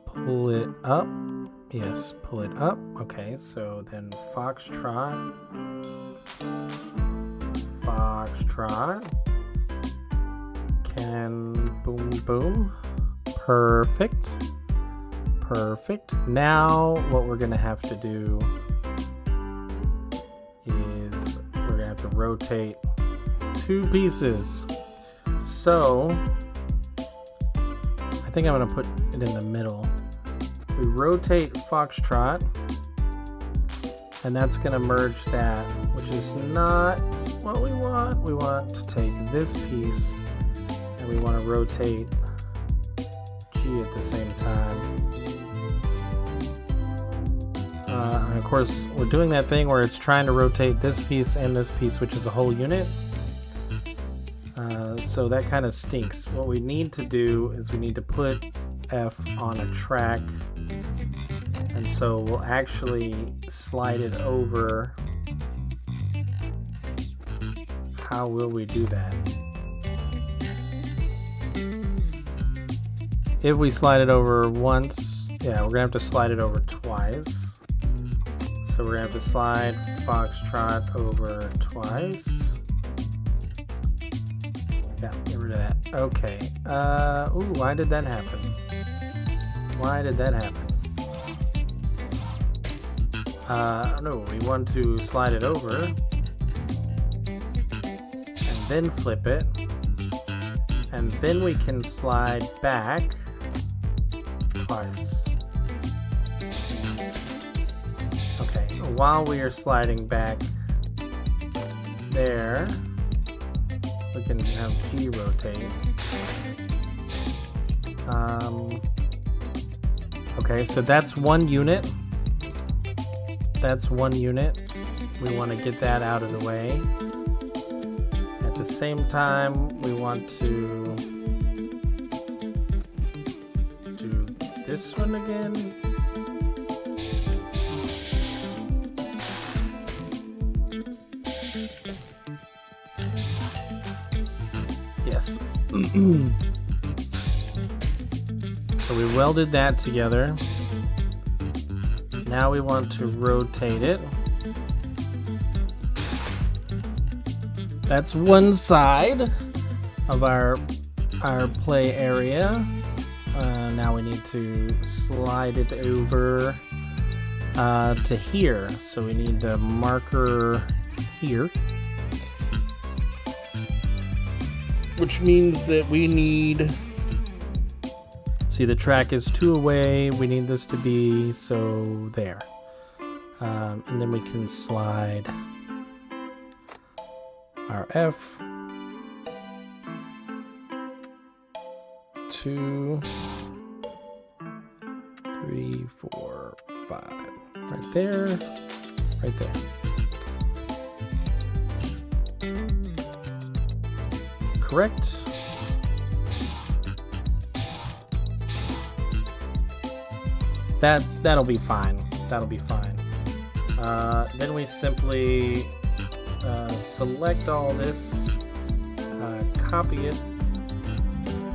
Pull it up. Yes, pull it up. Okay, so then Foxtrot. Can boom, boom. Perfect. Perfect. Now what we're going to have to do is we're going to have to rotate 2 pieces. So I think I'm going to put it in the middle. We rotate Foxtrot, and that's going to merge that, which is not what we want. We want to take this piece and we want to rotate G at the same time. And of course, we're doing that thing where it's trying to rotate this piece and this piece, which is a whole unit. So that kind of stinks. What we need to do is we need to put F on a track. And so we'll actually slide it over. How will we do that? If we slide it over once, yeah, we're gonna have to slide it over twice. So we're gonna have to slide Foxtrot over twice. Yeah, get rid of that. Okay. Ooh, why did that happen? Why did that happen? No, we want to slide it over and then flip it, and then we can slide back twice. Okay, while we are sliding back there, we can have G rotate. Okay, so that's one unit. That's one unit. We want to get that out of the way. At the same time, we want to do this one again. Yes. So we welded that together. Now we want to rotate it. That's one side of our play area. Now we need to slide it over to here. So we need a marker here, which means that we need, see, the track is 2 away. We need this to be so there. And then we can slide our F 2, 3, 4, 5. Right there. Right there. Correct. That'll be fine. That'll be fine. Then we simply select all this, copy it,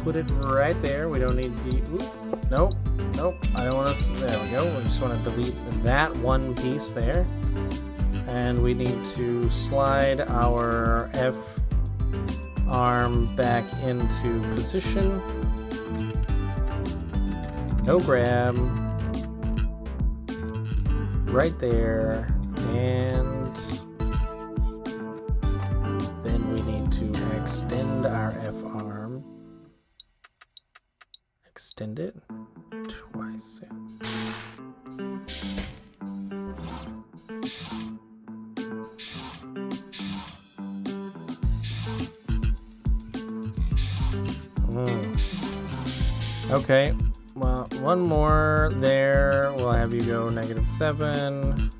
put it right there. We don't need the. Nope. I don't want to. There we go. We just want to delete that one piece there, and we need to slide our F arm back into position. No grab. Right there, and then we need to extend our F arm. Extend it twice. Okay. Well, one more there. We'll have you go -7.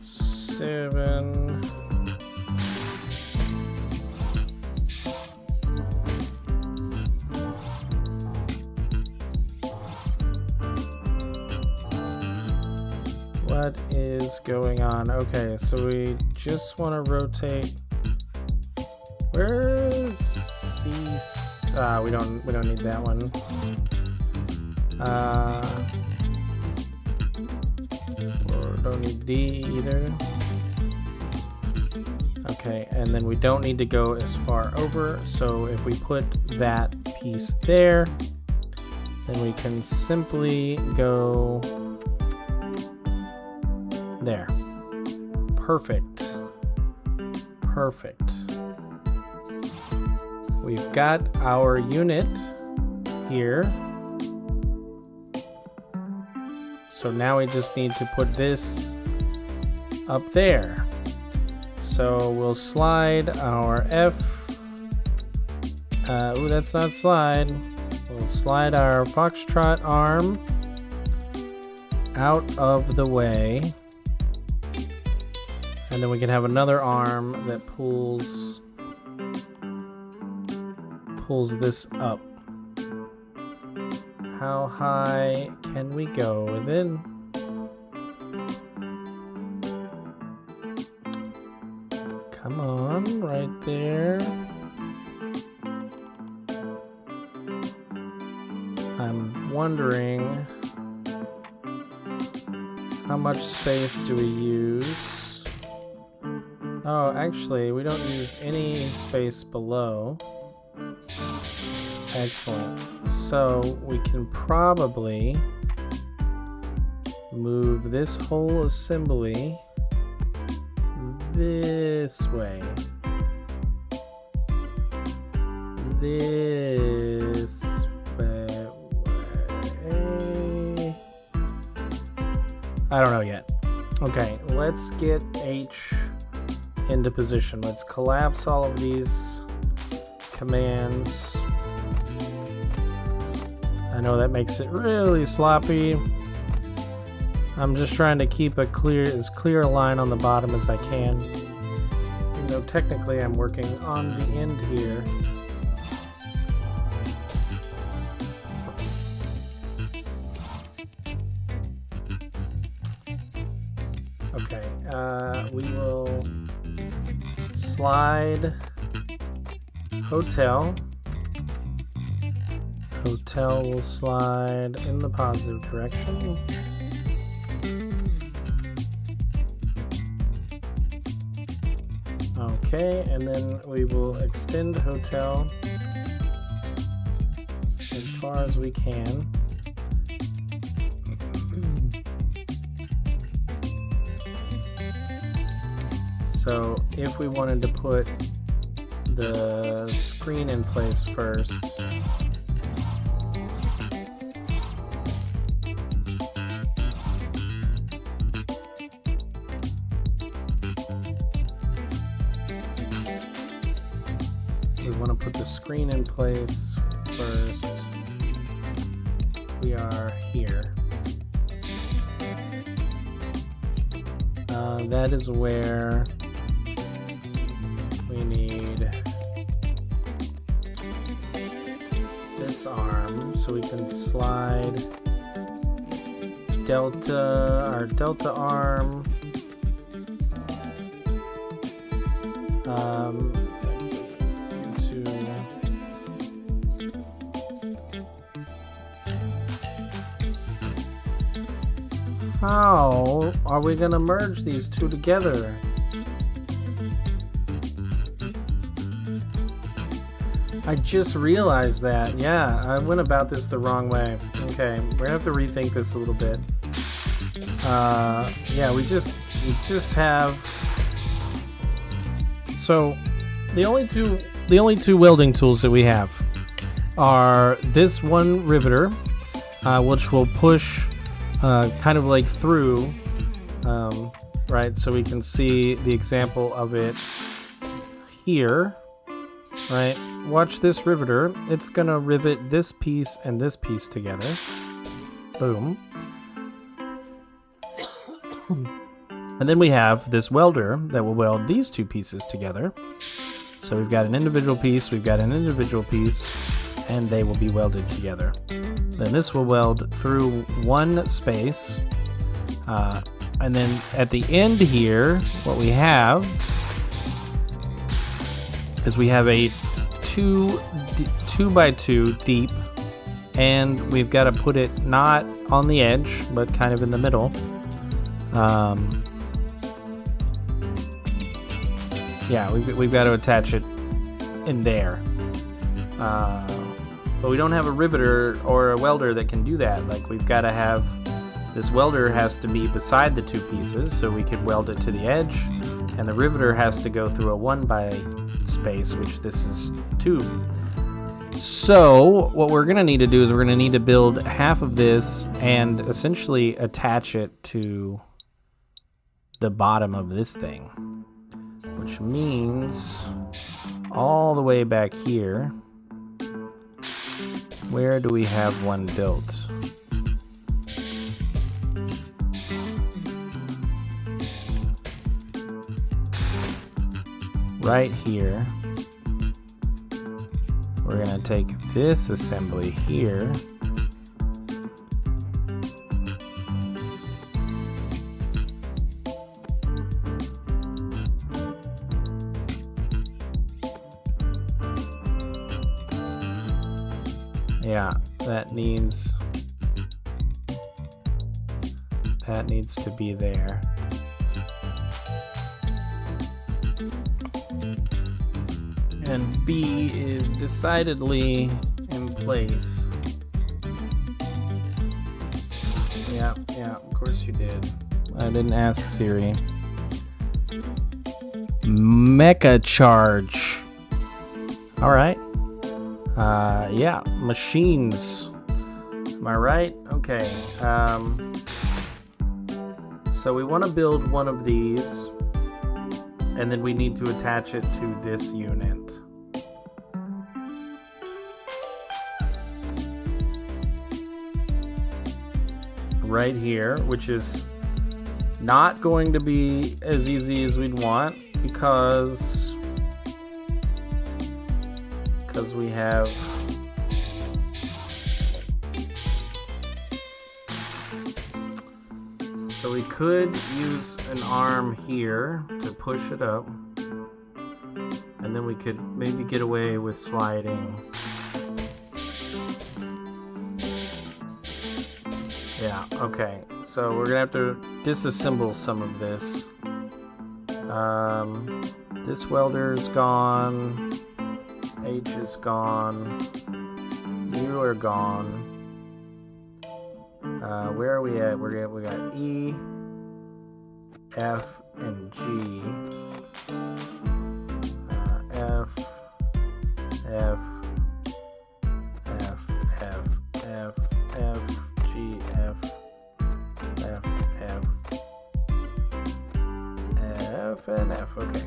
7. What is going on? Okay, so we just want to rotate. Where is C? We don't need that one. Or don't need D either. Okay, and then we don't need to go as far over. So if we put that piece there, then we can simply go there. Perfect. Perfect. We've got our unit here. So now we just need to put this up there. So we'll slide our F. Ooh, that's not slide. We'll slide our foxtrot arm out of the way. And then we can have another arm that pulls this up. How high can we go with it? Come on, right there. I'm wondering how much space do we use? Oh, actually, we don't use any space below. Excellent. So we can probably move this whole assembly this way. This way. I don't know yet. Okay, let's get H into position. Let's collapse all of these commands. I know that makes it really sloppy. I'm just trying to keep as clear a line on the bottom as I can. Even though technically I'm working on the end here. Okay, we will slide hotel. Hotel will slide in the positive direction. Okay, and then we will extend hotel as far as we can. So if we wanted to put the screen in place first, we want to put the screen in place first. We are here. That is where we need this arm so we can slide our delta arm How are we gonna merge these two together? I just realized that. Yeah, I went about this the wrong way. Okay, we're gonna have to rethink this a little bit. Yeah, we just have. So, the only two welding tools that we have are this one riveter, which will push kind of like through, right? So we can see the example of it here, right? Watch this riveter. It's gonna rivet this piece and this piece together. Boom. And then we have this welder that will weld these two pieces together. So we've got an individual piece, we've got an individual piece, and they will be welded together. Then this will weld through one space. And then at the end here, what we have is we have a 2x2 deep, and we've got to put it not on the edge, but kind of in the middle. Yeah, we've got to attach it in there. But we don't have a riveter or a welder that can do that. Like, we've got to have, this welder has to be beside the two pieces so we could weld it to the edge, and the riveter has to go through a 1x space, which this is 2. So what we're going to need to do is we're going to need to build half of this and essentially attach it to the bottom of this thing, which means all the way back here. Where do we have one built? Right here. We're going to take this assembly here. Yeah, that needs to be there. And B is decidedly in place. Yeah, of course you did. I didn't ask Siri. Mecha charge. All right. Yeah, machines. Am I right? Okay. So we want to build one of these, and then we need to attach it to this unit. Right here, which is not going to be as easy as we'd want because we have so we could use an arm here to push it up, and then we could maybe get away with sliding. Yeah, okay, so we're gonna have to disassemble some of this. This welder is gone. H is gone. You are gone. Where are we at? We got E, F, and G. F, F, F, F, F, F, G, F, F, F, F, and F. Okay.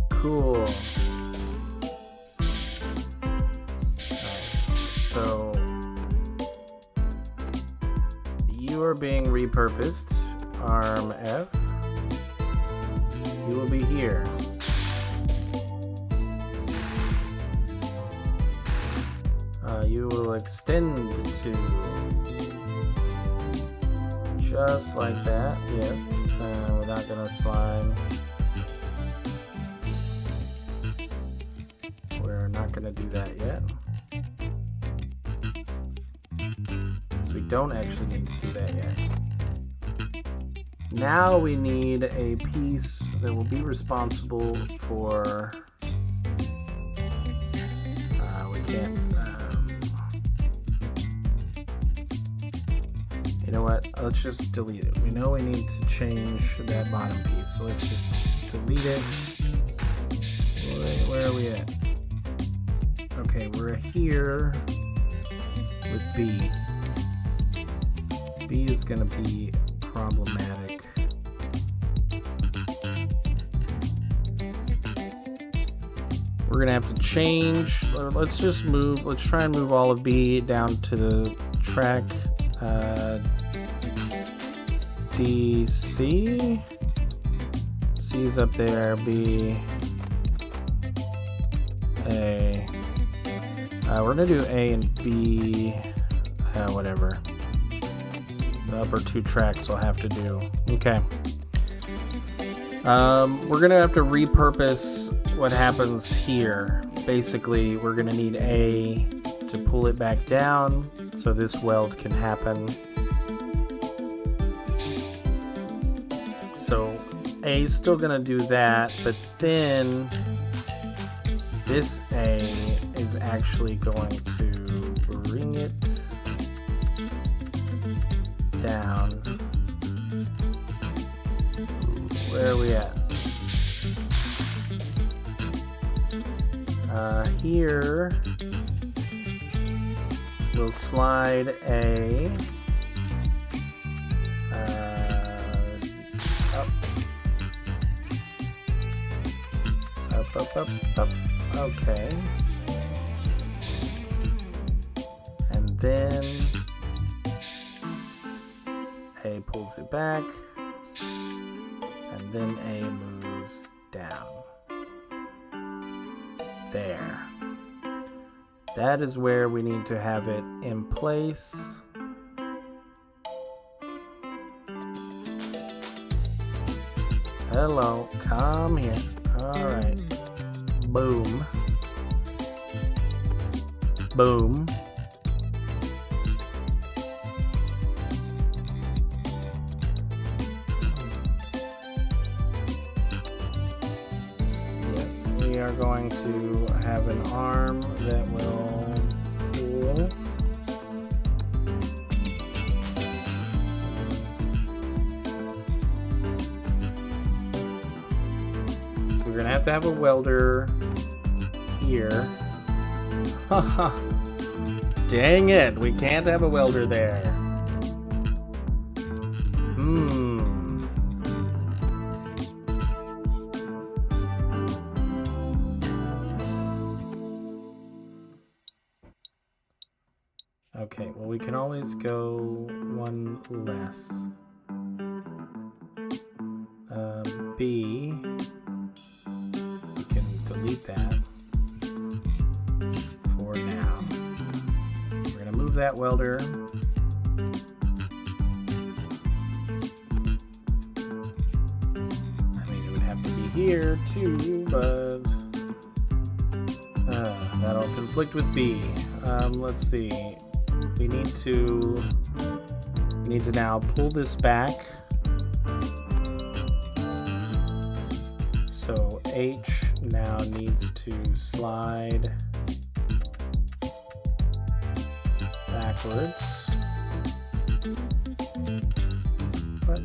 Cool. Alright, so you are being repurposed. Arm F. You will be here. You will extend to just like that. Yes. We're not gonna slide. We're not gonna do that yet. So we don't actually need to do that yet. Now we need a piece that will be responsible for. We can't. You know what? Let's just delete it. We know we need to change that bottom piece, so let's just delete it. Where are we at? Okay, we're here with B. B is going to be problematic. We're going to have to change. Let's just move. Let's try and move all of B down to the track DC. C's up there. B. A. We're going to do A and B. Whatever. The upper two tracks we'll have to do. Okay. We're going to have to repurpose what happens here. Basically, we're going to need A to pull it back down so this weld can happen. So A is still going to do that, but then this A is actually going to bring it down. Where are we at? Here we'll slide A up. Okay. And then A pulls it back, and then A moves down. There. That is where we need to have it in place. Hello, come here. Alright. Boom. Boom. Yes, we are going to have an arm that will pull. So we're gonna have to have a welder here. Haha. Dang it, we can't have a welder there. Okay, well we can always go one less. B, we can delete that for now. We're gonna move that welder. I mean, it would have to be here too, but that'll conflict with B. Let's see. We need to now pull this back. So H now needs to slide backwards. But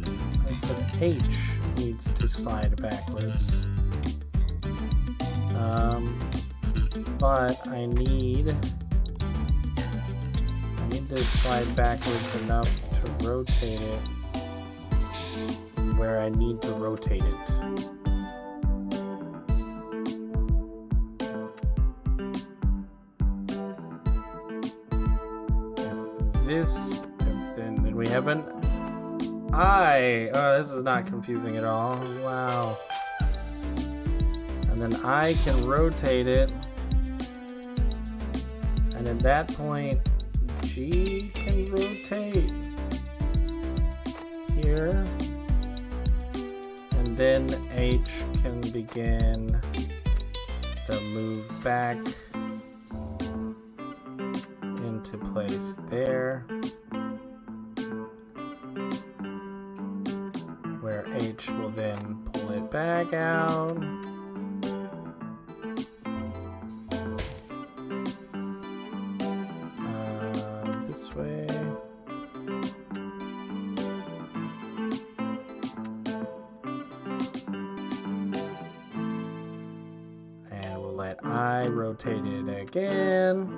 I said H needs to slide backwards. But I need to slide backwards enough to rotate it where I need to rotate it. Then we have an I. Oh, this is not confusing at all. Wow. And then I can rotate it. And at that point, G can rotate here. And then H can begin to move back into place there, where H will then pull it back out. This way. And we'll let I rotate it again.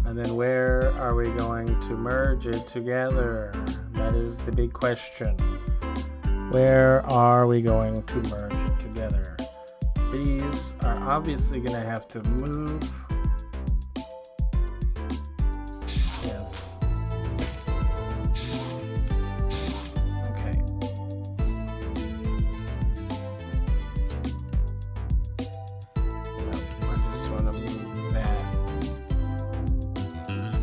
And then where are we going to merge it together? That is the big question. Where are we going to merge it together? These are obviously going to have to move. Yes. Okay. I just want to move that.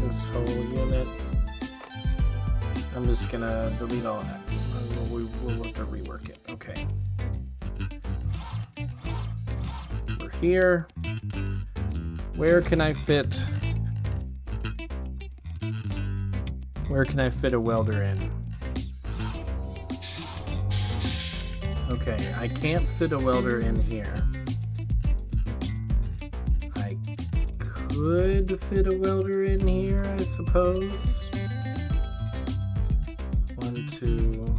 This whole unit. I'm just going to delete all that. We'll have to rework it. Okay. We're here. Where can I fit? Where can I fit a welder in? Okay, I can't fit a welder in here. I could fit a welder in here, I suppose. 1, 2.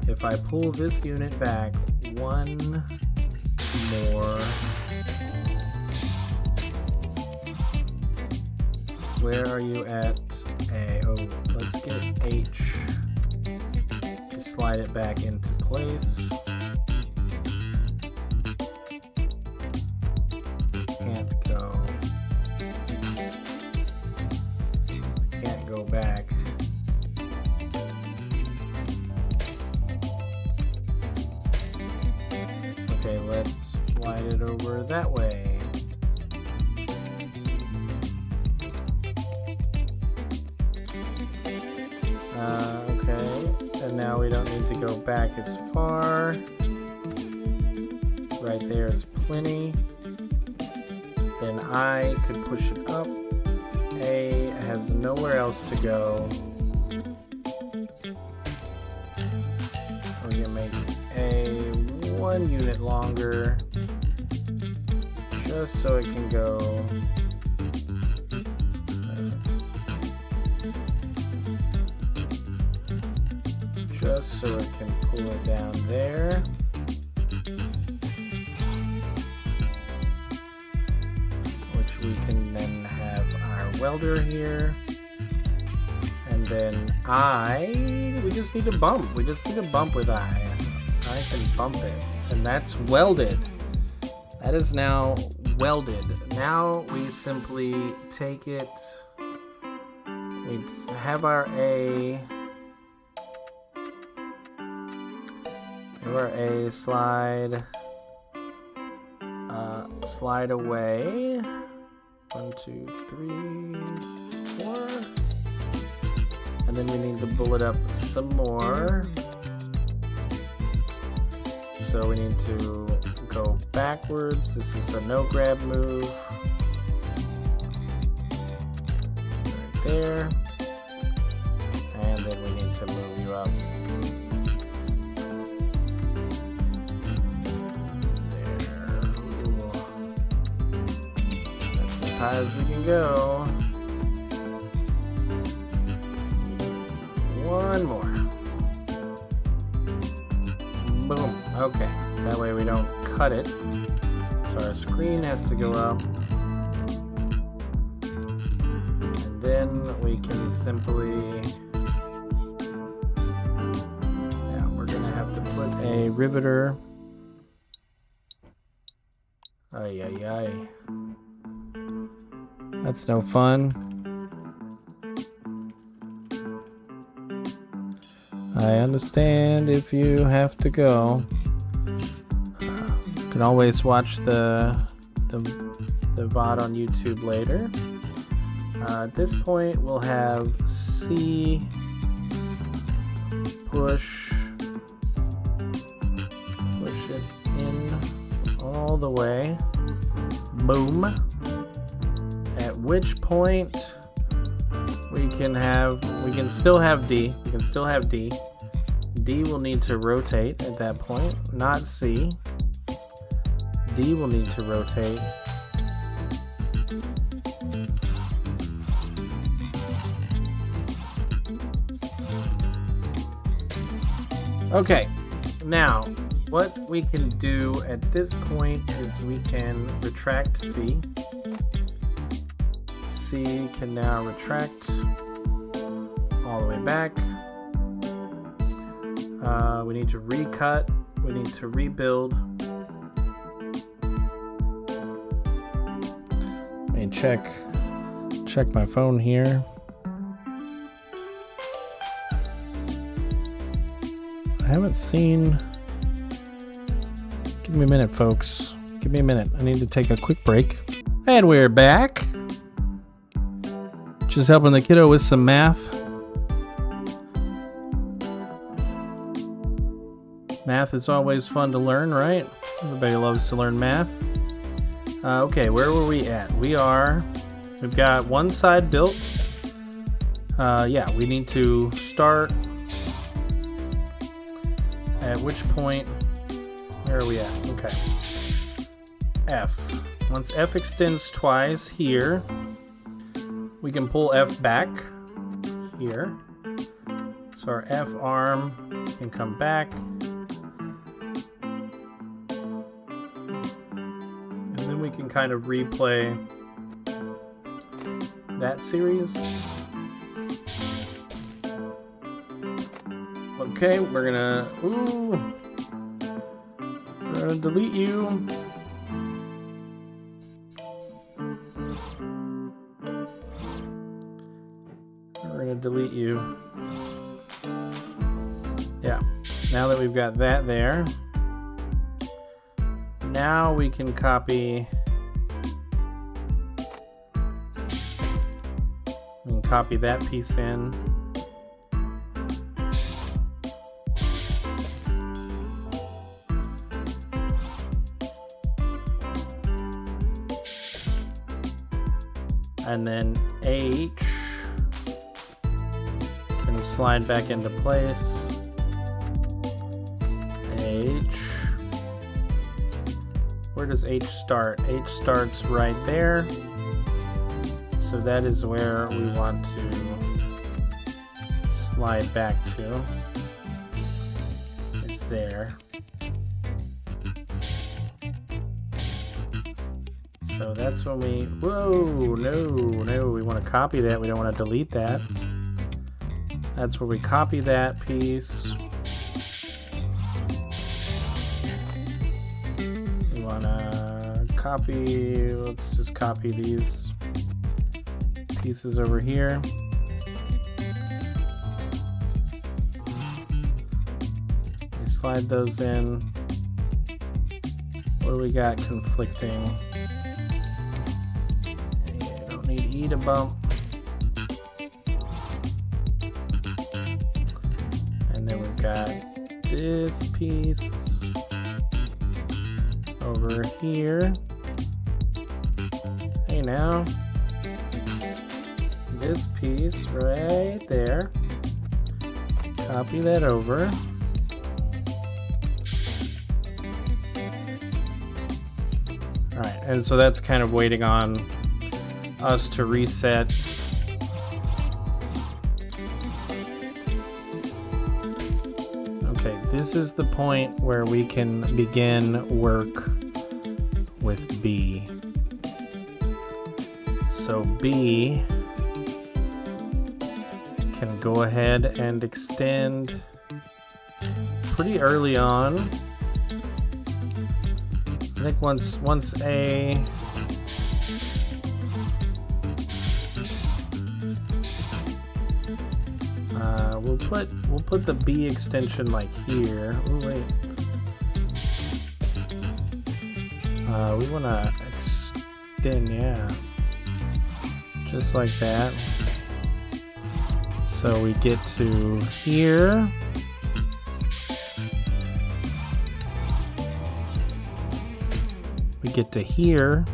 If I pull this unit back one more, where are you at A? Oh, let's get H to slide it back into place. Can't go back. Okay, let's slide it over that way. Okay, and now we don't need to go back as far. Right there is plenty. Then I could push it up. A has nowhere else to go. We're gonna make A 1 unit longer, just so it can go. Just so it can pull it down there. Which we can then have our welder here. And then we just need to bump. We just need to bump with I. I can bump it. And that's welded. That is now welded. Now we simply take it. We have our A. Our A slide away. 1, 2, 3, 4. And then we need to bullet up some more. So we need to go backwards. This is a no grab move. Right there. And then we need to move you up. As high as we can go. One more. Boom. Okay. That way we don't cut it. So our screen has to go up. And then we can simply... Yeah, we're going to have to put a riveter. Ay, ay, ay. That's no fun. I understand if you have to go. You can always watch the VOD on YouTube later. At this point, we'll have C push it in all the way. Boom. At which point we can still have D. We can still have D. D will need to rotate at that point, not C. D will need to rotate. Okay, now what we can do at this point is we can retract C. C can now retract all the way back. We need to recut. We need to rebuild. Let me check my phone here. I haven't seen. Give me a minute, folks. Give me a minute. I need to take a quick break. And we're back. Just helping the kiddo with some math. Math is always fun to learn, right? Everybody loves to learn math. Okay, where were we at? We've got one side built. Yeah, we need to start. At which point, where are we at? Okay. F. Once F extends twice here, we can pull F back here. So our F arm can come back. And then we can kind of replay that series. Okay, we're gonna delete you. We're gonna delete you. Yeah, now that we've got that there, now we can copy. We can copy that piece in. And then H can slide back into place. H. Where does H start? H starts right there. So that is where we want to slide back to. It's there. So that's when we, whoa, no, we want to copy that. We don't want to delete that. That's where we copy that piece. We want to copy, let's just copy these pieces over here. We slide those in. What do we got conflicting? Need E to bump, and then we've got this piece over here. Hey, now this piece right there, copy that over. All right, and so that's kind of waiting on us to reset. Okay, this is the point where we can begin work with B. So B can go ahead and extend pretty early on. I think once A we'll put the B extension like here. Oh wait. We want to extend, yeah, just like that. So we get to here. We get to here.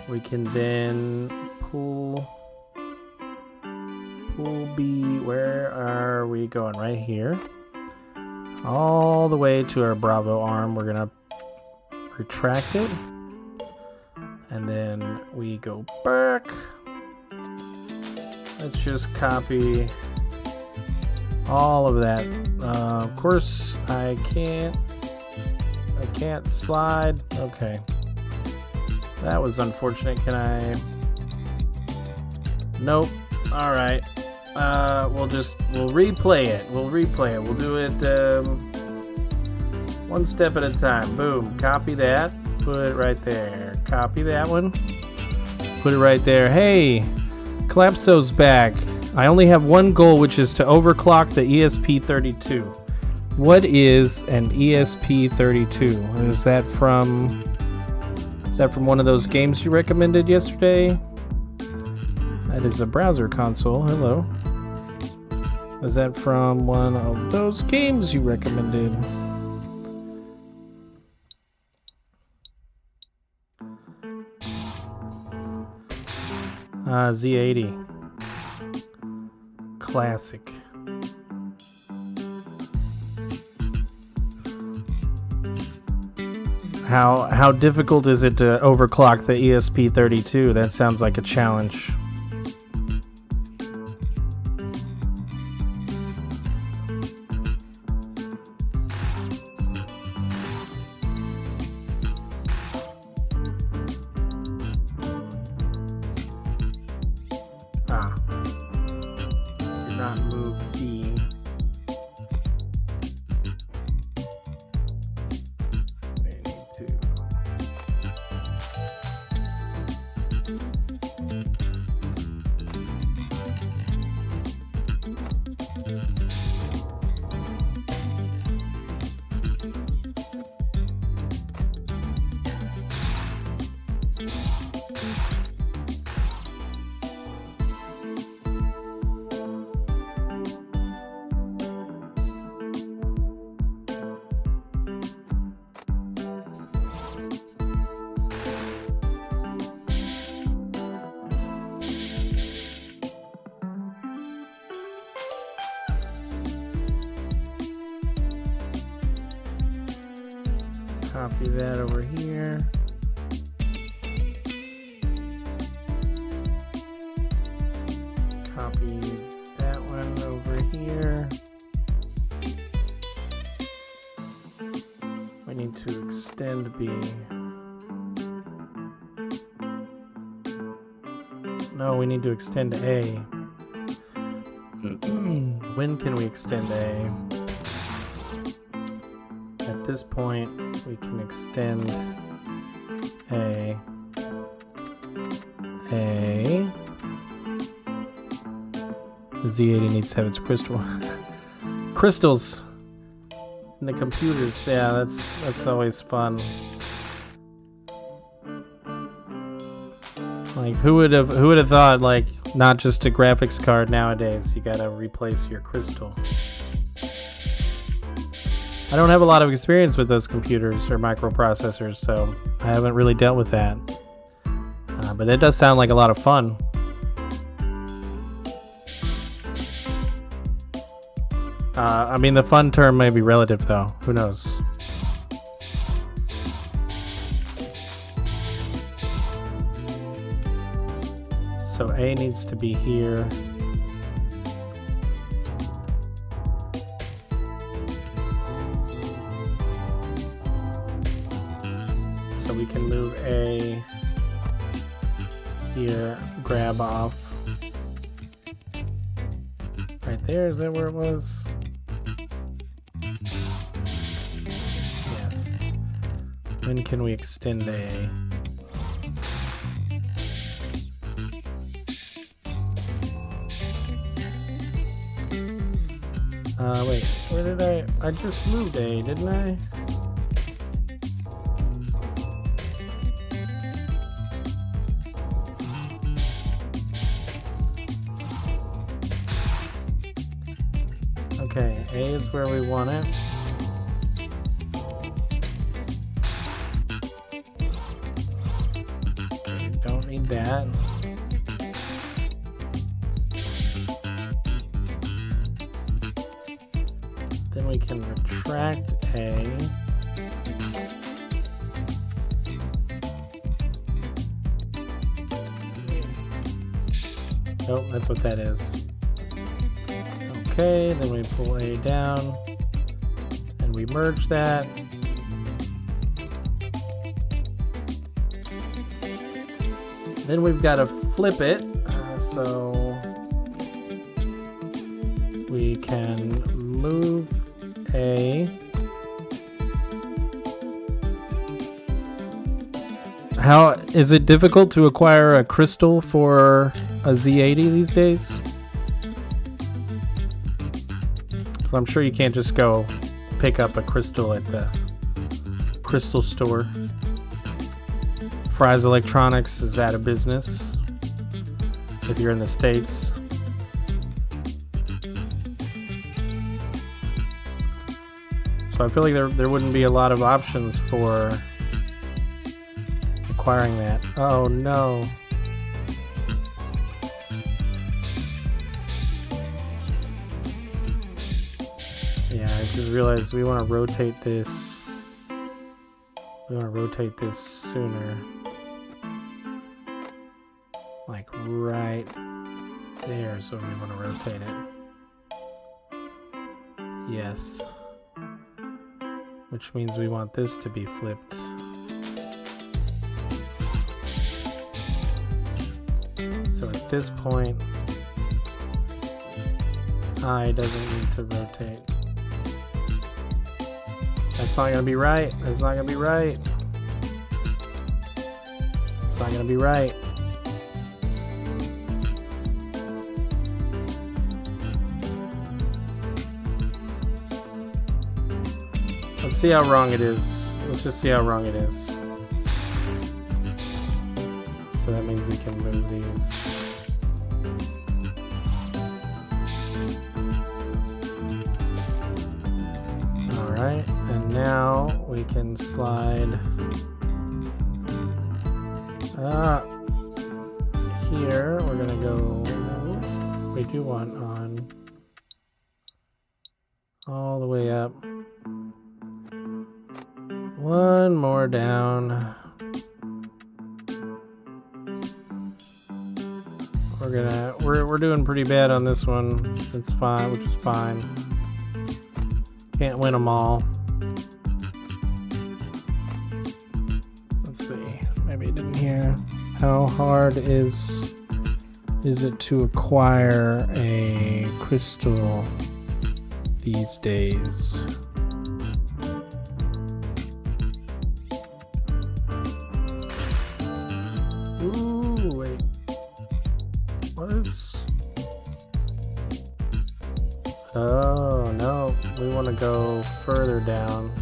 We can then pull B. Where are we going? Right here. All the way to our Bravo arm. We're gonna retract it. And then we go back. Let's just copy all of that. Of course, I can't slide. Okay. That was unfortunate. Can I? Nope. All right. We'll replay it. We'll do it one step at a time. Boom. Copy that. Put it right there. Copy that one. Put it right there. Hey, Collapso's back. I only have one goal, which is to overclock the ESP32. What is an ESP32? Is that from one of those games you recommended yesterday? That is a browser console. Hello. Is that from one of those games you recommended? Z80. Classic. How difficult is it to overclock the ESP32? That sounds like a challenge. Did not move E. Copy that over here. Copy that one over here. We need to extend B. No, we need to extend A. When can we extend A? At this point, we can extend A. The Z80 needs to have its crystals in the computers. Yeah, that's always fun. Like who would have thought, like, not just a graphics card nowadays, you gotta replace your crystal. I don't have a lot of experience with those computers or microprocessors, so I haven't really dealt with that. But it does sound like a lot of fun. I mean, the fun term may be relative, though. Who knows? So A needs to be here. So we can move A here, grab off. Right there, is that where it was? Yes. When can we extend A? Wait, where did I just moved A, didn't I? Okay, A is where we want it. Okay, don't need that. Then we can retract A. Nope, that's what that is. Okay, then we pull A down and we merge that. Then we've got to flip it, so we can move A. How is it difficult to acquire a crystal for a Z80 these days? Because I'm sure you can't just go pick up a crystal at the crystal store. Fry's Electronics is out of business if you're in the States. So I feel like there wouldn't be a lot of options for acquiring that. Oh no. Yeah, I just realized we want to rotate this. We want to rotate this sooner. Like right there is when we want to rotate it. Yes. Which means we want this to be flipped. So at this point, I doesn't need to rotate. That's not gonna be right. That's not gonna be right. It's not gonna be right. Let's see how wrong it is. Let's just see how wrong it is. So that means we can move these. Alright, and now we can slide here. We're gonna go, we do want on all the way up. One more down. We're doing pretty bad on this one. It's fine, which is fine. Can't win them all. Let's see. Maybe I didn't hear. How hard is it to acquire a crystal these days? Ooh, wait. What is... Oh, no. We want to go further down.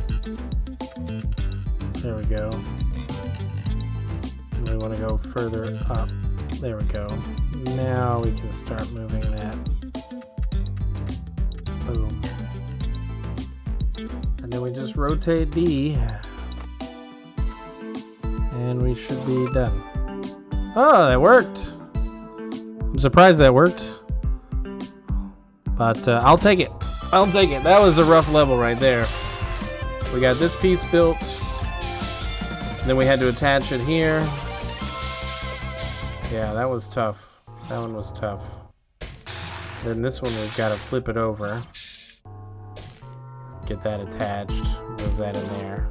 There we go. And we want to go further up. There we go. Now we can start moving that. Boom. And then we just rotate D. And we should be done. Oh, that worked. I'm surprised that worked. But I'll take it. I'll take it. That was a rough level right there. We got this piece built. Then we had to attach it here. Yeah, that was tough. That one was tough. Then this one, we've got to flip it over. Get that attached. Move that in there.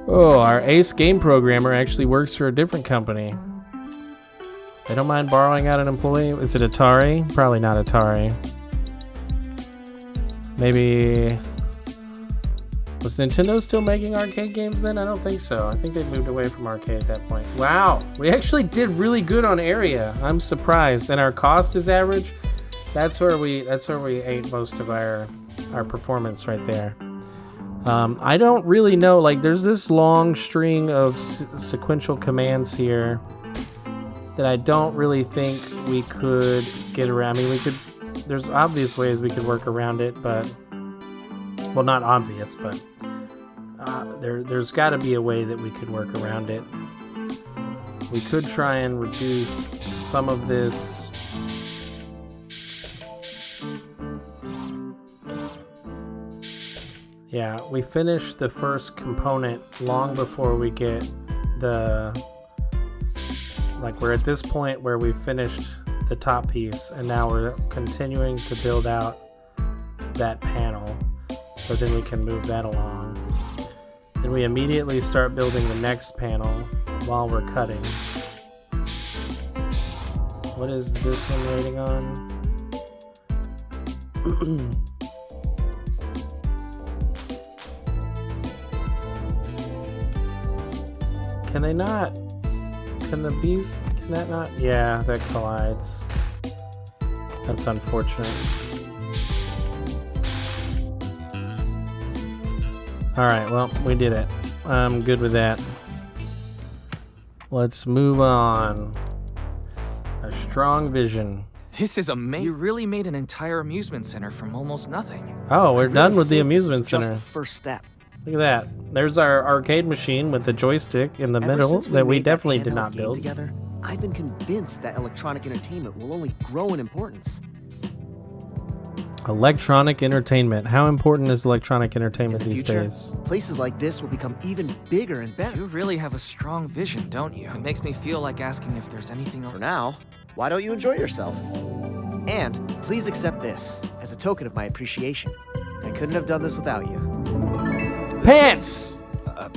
Oh, our ace game programmer actually works for a different company. They don't mind borrowing out an employee. Is it Atari? Probably not Atari. Maybe... Was Nintendo still making arcade games then? I don't think so. I think they moved away from arcade at that point. Wow, we actually did really good on area. I'm surprised. And our cost is average. That's where we ate most of our performance right there. I don't really know. Like, there's this long string of sequential commands here that I don't really think we could get around. I mean, we could. There's obvious ways we could work around it, but well, not obvious, but there's got to be a way that we could work around it. We could try and reduce some of this. Yeah, we finished the first component long before we get the... Like, we're at this point where we finished the top piece, and now we're continuing to build out that panel, so then we can move that along. Then we immediately start building the next panel while we're cutting. What is this one waiting on? Can they not? Can the bees? Can that not? Yeah, that collides. That's unfortunate. Alright, well, we did it. I'm good with that. Let's move on. A strong vision. This is amazing. You really made an entire amusement center from almost nothing. Oh, we're done with the amusement center. Just the first step. Look at that. There's our arcade machine with the joystick in the middle that we definitely did not build. Together, I've been convinced that electronic entertainment will only grow in importance. Electronic entertainment. How important is electronic entertainment these days? Places like this will become even bigger and better. You really have a strong vision, don't you? It makes me feel like asking if there's anything else. For now, why don't you enjoy yourself? And please accept this as a token of my appreciation. I couldn't have done this without you. Pants! A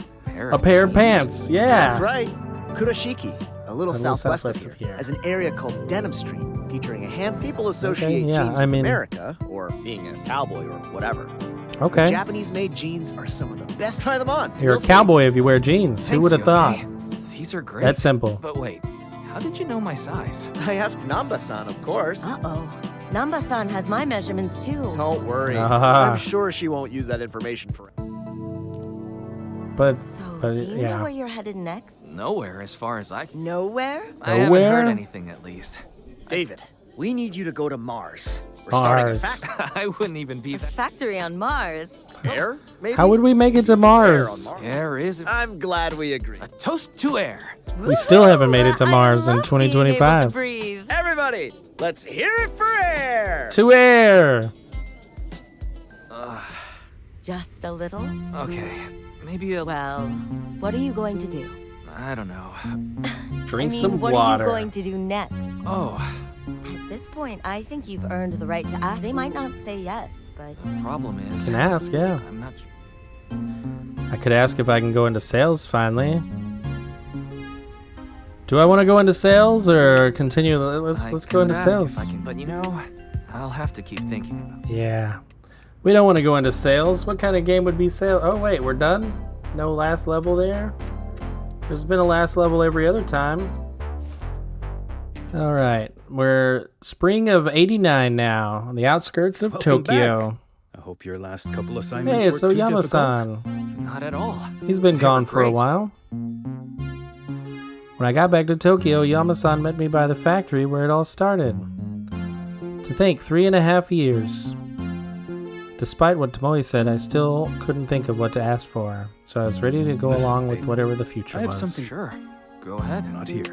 pair of pants, yeah. That's right. Kurashiki, a little southwest of here, has an area called Denim Street, featuring a hand people associate jeans with America, or being a cowboy or whatever. Okay. Japanese-made jeans are some of the best. Try them on. You're a cowboy if you wear jeans. Who would have thought? These are great. That's simple. But wait, how did you know my size? I asked Namba-san, of course. Uh-oh. Namba-san has my measurements too. Don't worry. I'm sure she won't use that information for... But do you know where you're headed next? Nowhere, as far as I can. Nowhere? I haven't heard anything, at least. David, we need you to go to Mars. We're starting a factory. I wouldn't even be that. Factory on Mars? Air, maybe? How would we make it to Mars? Air is... I'm glad we agree. A toast to air. We still haven't made it to Mars in 2025. Everybody, let's hear it for air! To air! Just a little? Okay. Maybe a... Well, what are you going to do? I don't know. Drink some what water. are you going to do next? Oh, At this point, I think you've earned the right to ask. They might not say yes, but... the problem is... You can ask, yeah. I'm not... I could ask if I can go into sales finally. Do I want to go into sales or continue? Let's go into ask sales. If I can, but you know, I'll have to keep thinking about it. Yeah. We don't want to go into sales. What kind of game would be sales? Oh, wait, we're done? No last level there? There's been a last level every other time. All right. We're spring of 89 now, on the outskirts of Welcome Tokyo. back. I hope your last couple assignments Hey, it's weren't too Oyama-san. difficult. Not at all. He's been They gone were for a great. while. When I got back to Tokyo, Yama-san met me by the factory where it all started. To think, 3.5 years. Despite what Tomoe said, I still couldn't think of what to ask for, so I was ready to go Listen, along with David, whatever the future I have was. something- Sure. Go ahead. Not here.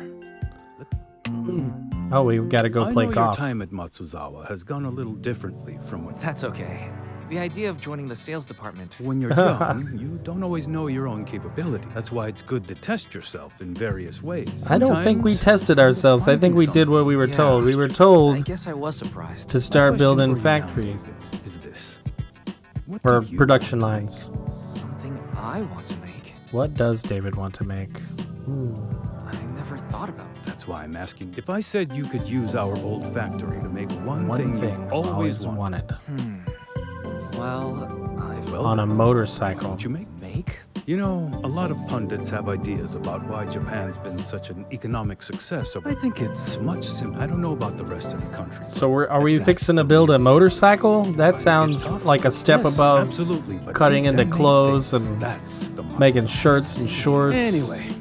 Oh, we've got to go I play know golf. your time at Matsuzawa has gone a little differently from That's okay. The idea of joining the sales department... when you're young, you don't always know your own capability. That's why it's good to test yourself in various ways. I don't think we Sometimes tested ourselves. I think we did what we were Yeah. told. We were I told guess I was surprised. to my start question building for you now factories is this. What or do you production want to make? lines. Something I want to make. What does David want to make? I never thought about that. That's why I'm asking. If I said you could use our old factory to make one One thing thing you've I've always wanted, Well, I've... well, On a then, motorcycle. don't you make? Make? You know, a lot of pundits have ideas about why Japan's been such an economic success. I think it's much simpler. I don't know about the rest of the country. So are we That's fixing to the build a real motorcycle? That Might get sounds tough. like a step Yes, above absolutely, but cutting deep into down they clothes think and that's the making Matsuzawa. shirts and shorts. Anyway,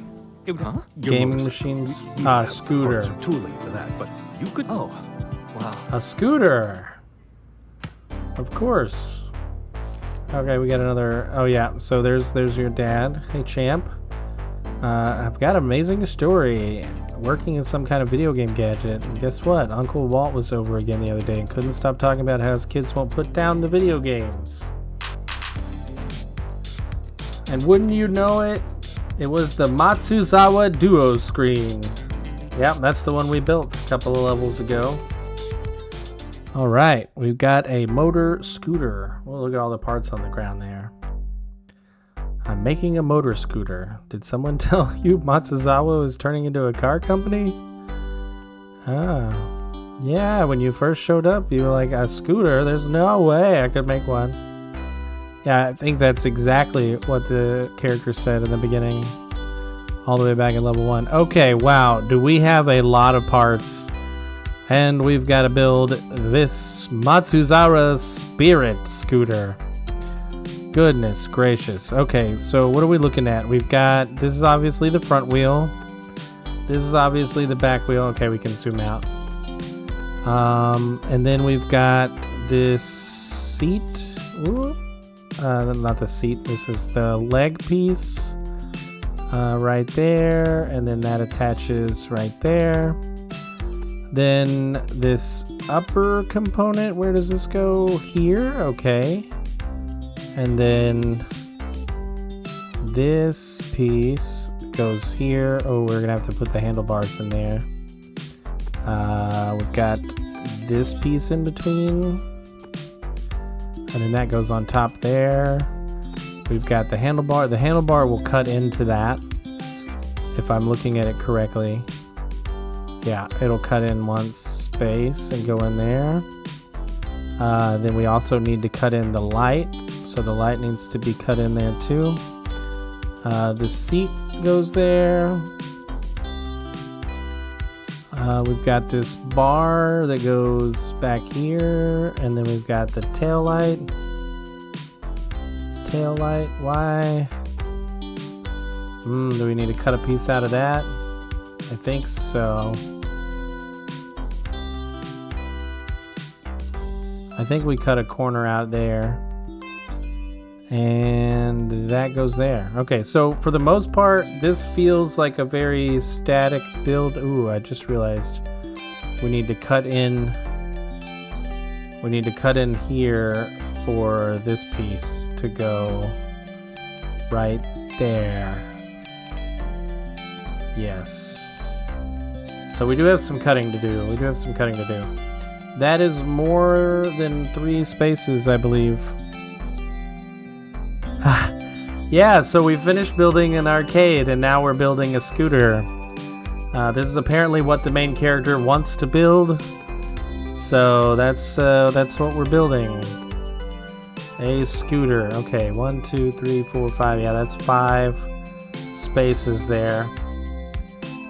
your Gaming motorcycle. machines? We don't have the Scooter. parts or tooling for that, but you could. Oh, wow. A scooter. Of course. Okay, we got another. Oh yeah, so there's your dad. Hey champ. I've got an amazing story. Working in some kind of video game gadget. And guess what? Uncle Walt was over again the other day and couldn't stop talking about how his kids won't put down the video games. And wouldn't you know it, it was the Matsuzawa Duo screen. Yep, that's the one we built a couple of levels ago. All right, we've got a motor scooter. Well, look at all the parts on the ground there. I'm making a motor scooter. Did someone tell you Matsuzawa is turning into a car company? Ah, yeah, when you first showed up, you were like, a scooter? There's no way I could make one. Yeah, I think that's exactly what the character said in the beginning. All the way back in level 1. Okay, wow, do we have a lot of parts. And we've got to build this Matsuzawa Spirit scooter. Goodness gracious. Okay, so what are we looking at? We've got, this is obviously the front wheel. This is obviously the back wheel. Okay, we can zoom out. And then we've got this seat. Ooh. Not the seat. This is the leg piece right there. And then that attaches right there. Then this upper component, where does this go? Here, okay. And then this piece goes here. Oh, we're gonna have to put the handlebars in there. We've got this piece in between. And then that goes on top there. We've got the handlebar. The handlebar will cut into that, if I'm looking at it correctly. Yeah, it'll cut in one space and go in there. Then we also need to cut in the light. So the light needs to be cut in there too. The seat goes there. We've got this bar that goes back here. And then we've got the tail light. Tail light, why? Do we need to cut a piece out of that? I think so. I think we cut a corner out there. And that goes there. Okay, so for the most part, this feels like a very static build. Ooh, I just realized we need to cut in. We need to cut in here for this piece to go right there. Yes. So we do have some cutting to do. That is more than 3 spaces, I believe. Yeah, so we finished building an arcade, and now we're building a scooter. This is apparently what the main character wants to build. So that's what we're building. A scooter. Okay, 1, 2, 3, 4, 5. Yeah, that's 5 spaces there.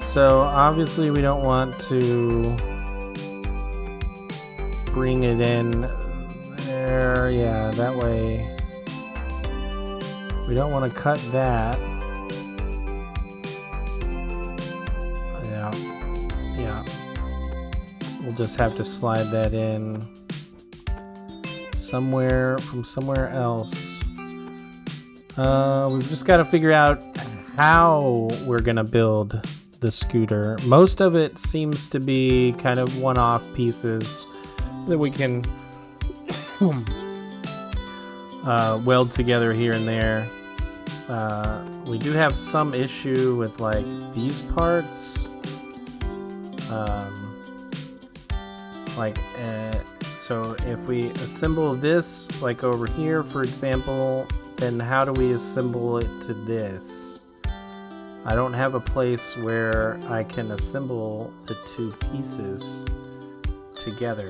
So obviously we don't want to bring it in there. Yeah, that way. We don't want to cut that. Yeah. We'll just have to slide that in from somewhere else. We've just got to figure out how we're gonna build the scooter. Most of it seems to be kind of one-off pieces that we can weld together here and there. We do have some issue with like these parts. So if we assemble this like over here, for example, then how do we assemble it to this? I don't have a place where I can assemble the 2 pieces together.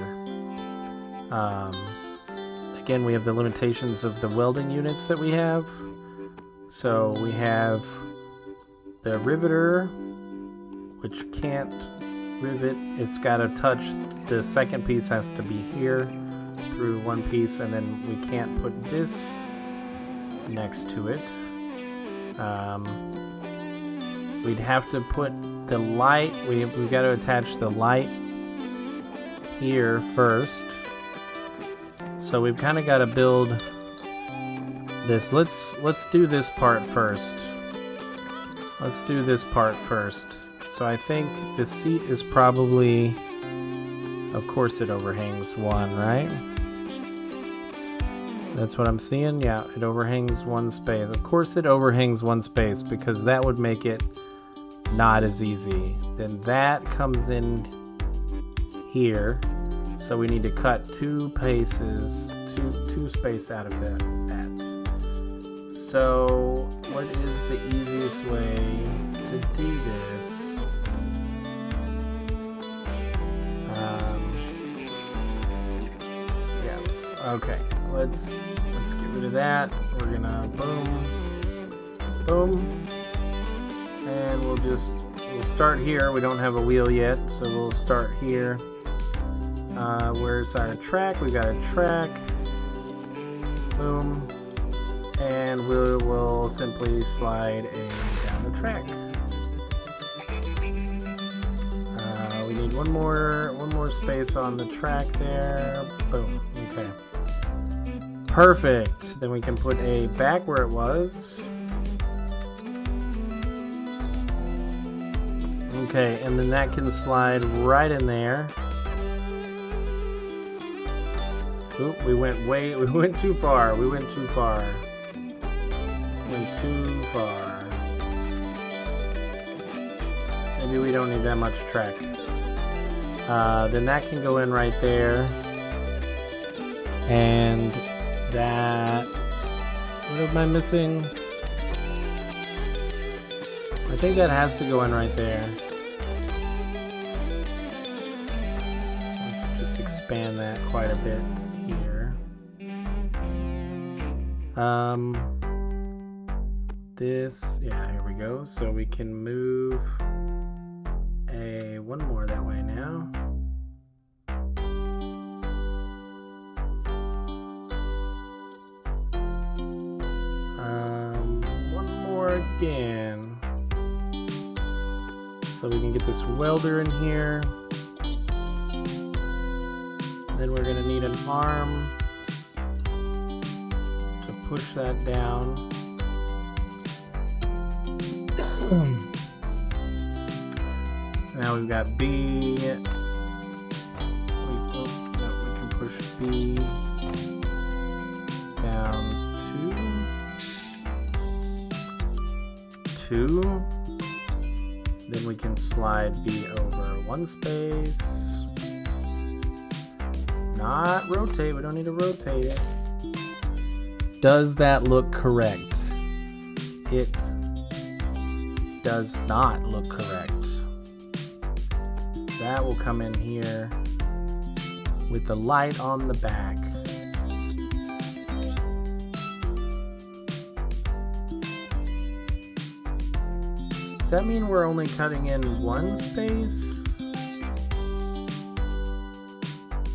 Again, we have the limitations of the welding units that we have. So we have the riveter, which can't rivet. It's got to touch, the second piece has to be here through one piece, and then we can't put this next to it. We'd have to put the light, we've got to attach the light here first. So we've kind of got to build this. Let's do this part first. So I think the seat is probably, of course it overhangs 1, right? That's what I'm seeing. Yeah, it overhangs 1 space. Of course it overhangs 1 space because that would make it not as easy. Then that comes in here. So we need to cut 2 paces, two space out of that. So what is the easiest way to do this? Okay, let's get rid of that. We're gonna boom, and we'll start here. We don't have a wheel yet, so we'll start here. Where's our track? We got a track. Boom, and we will simply slide down the track. We need one more space on the track there. Boom. Okay. Perfect. Then we can put A back where it was. Okay, and then that can slide right in there. Oop, we went too far. Went too far. Maybe we don't need that much track. Then that can go in right there. And that, what am I missing? I think that has to go in right there. Let's just expand that quite a bit here. Here we go. So we can move one more that way now. Again, so we can get this welder in here. Then we're gonna need an arm to push that down. Now we've got B. We can push B down 2. 2. Then we can slide B over 1 space. Not rotate, we don't need to rotate it. Does that look correct? It does not look correct. That will come in here with the light on the back. Does that mean we're only cutting in 1 space?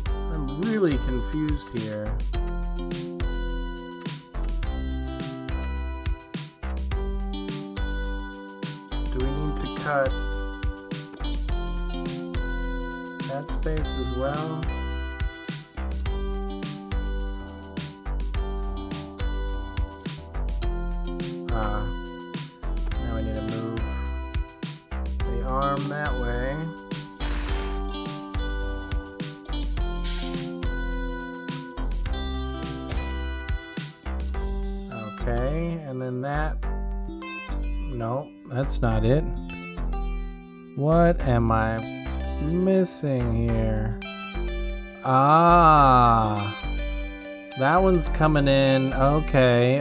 I'm really confused here. Do we need to cut that space as well? Now we need to move the arm that way. Okay, and then that. No, that's not it. What am I missing here? Ah, that one's coming in. Okay.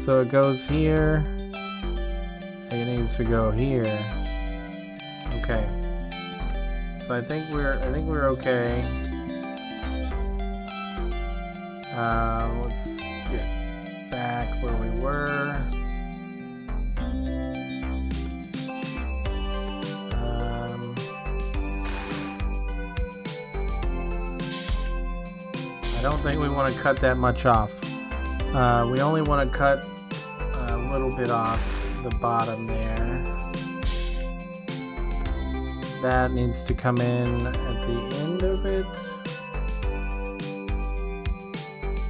So it goes here. It needs to go here. Okay. So I think we're okay. Let's get back where we were. I don't think we want to cut that much off. We only want to cut a little bit off the bottom there. That needs to come in at the end of it.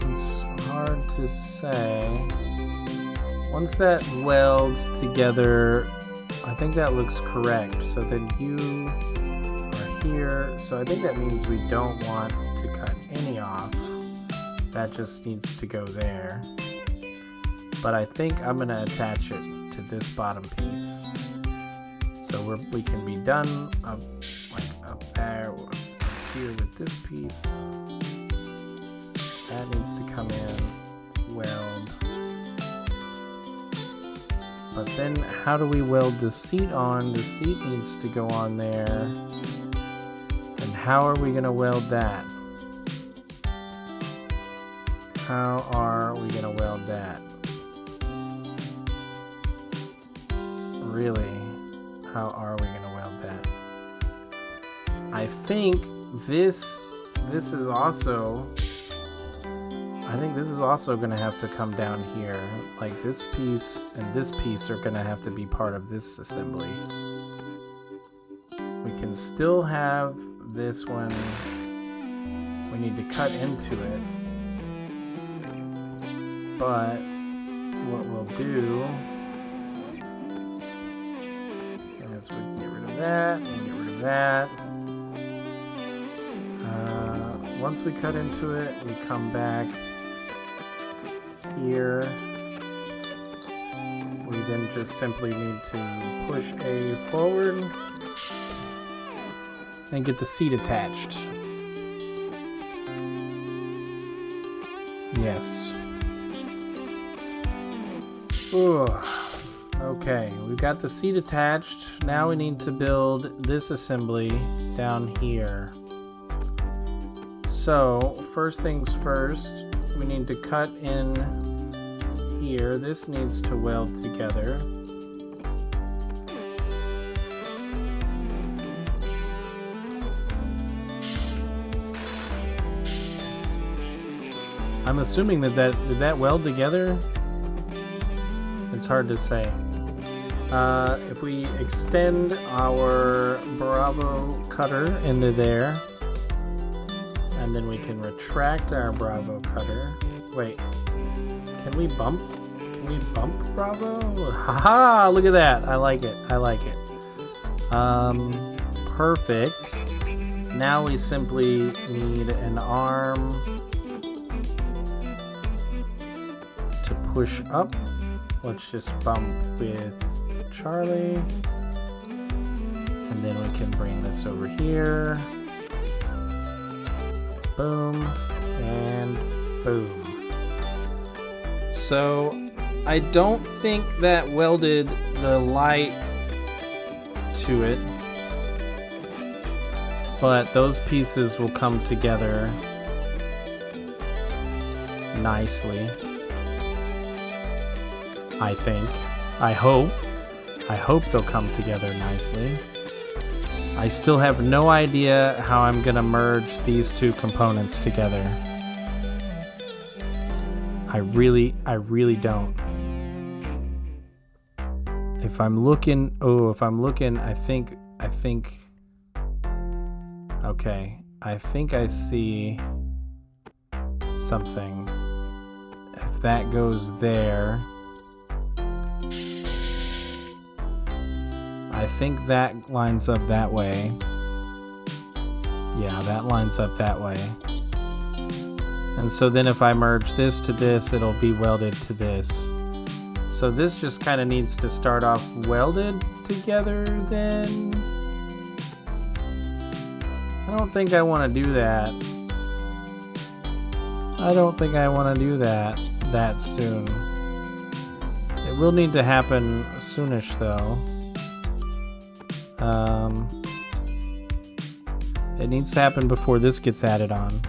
It's hard to say. Once that welds together, I think that looks correct. So then you are here. So I think that means we don't want to cut any off. That just needs to go there. But I think I'm going to attach it to this bottom piece. So we can be done up there, up here with this piece. That needs to come in, weld. But then how do we weld the seat on? The seat needs to go on there. And how are we going to weld that? How are we going to weld that? Really? How are we going to weld that? I think this is also... I think this is also going to have to come down here. Like this piece and this piece are going to have to be part of this assembly. We can still have this one. We need to cut into it. But what we'll do is we can get rid of that and get rid of that. Once we cut into it, we come back here. We then just simply need to push A forward and get the seat attached. Yes. Ooh. Okay, we've got the seat attached. Now we need to build this assembly down here. So, first things first, we need to cut in here. This needs to weld together. I'm assuming did that weld together? It's hard to say. If we extend our Bravo cutter into there, and then we can retract our Bravo cutter. Wait, can we bump Bravo? Haha, look at that. I like it. Perfect. Now we simply need an arm to push up let's just bump with Charlie. And then we can bring this over here. Boom. And boom. So I don't think that welded the light to it. But those pieces will come together nicely. I think. I hope they'll come together nicely. I still have no idea how I'm gonna merge these two components together. I really don't. If I'm looking, I think, okay, I think I see something. If that goes there, I think that lines up that way. Yeah, that lines up that way. And so then if I merge this to this, it'll be welded to this. So this just kind of needs to start off welded together then. I don't think I want to do that. I don't think I want to do that soon. It will need to happen soonish though. It needs to happen before this gets added on.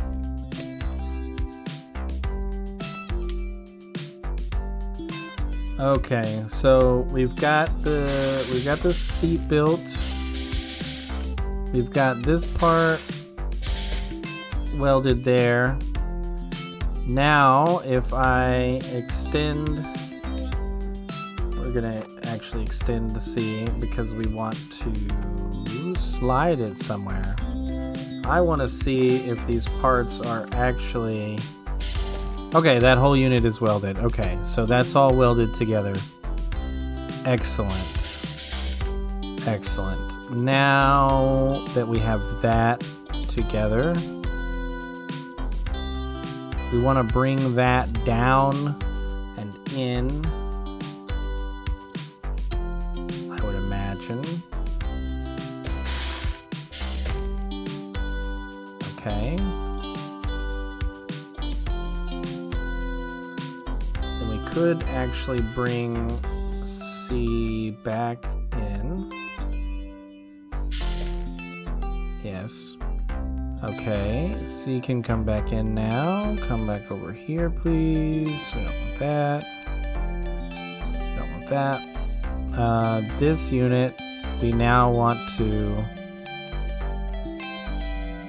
Okay, so we've got the seat built. We've got this part welded there. Now, if I extend, we're gonna actually extend the C because we want to slide it somewhere. I want to see if these parts are actually... Okay, that whole unit is welded. Okay, so that's all welded together. Excellent. Excellent. Now that we have that together, we want to bring that down and in, I would imagine. Okay. Then we could actually bring C back in. Yes. Okay, C can come back in now. Come back over here, please. We don't want that. Don't want that. This unit, we now want to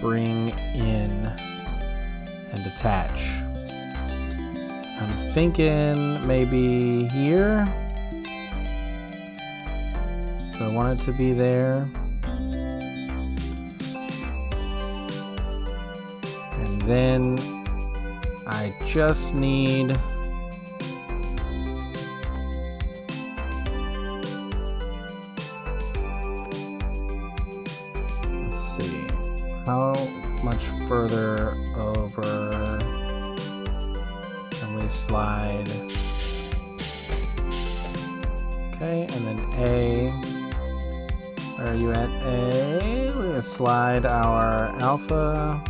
bring in and attach. I'm thinking maybe here. So I want it to be there. And then I just need how much further over can we slide? Okay, and then A. Where are you at, A? We're gonna slide our alpha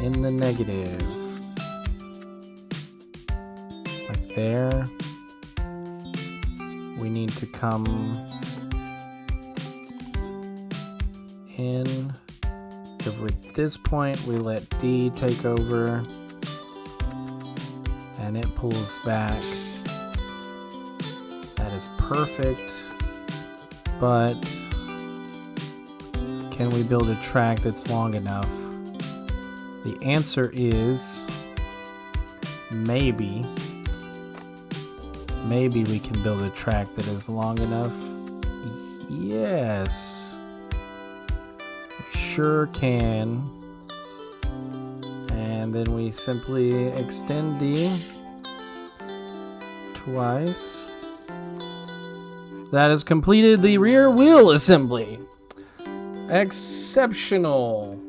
in the negative. Like there. We need to come in. Over at this point, we let D take over, and it pulls back. That is perfect, but can we build a track that's long enough? The answer is maybe. Maybe we can build a track that is long enough. Yes. Sure can. And then we simply extend D twice. That has completed the rear wheel assembly. Exceptional.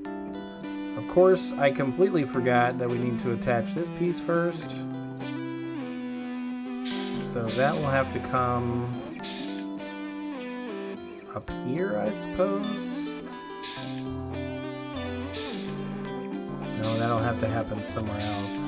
Of course, I completely forgot that we need to attach this piece first. So that will have to come up here, I suppose. No, that'll have to happen somewhere else.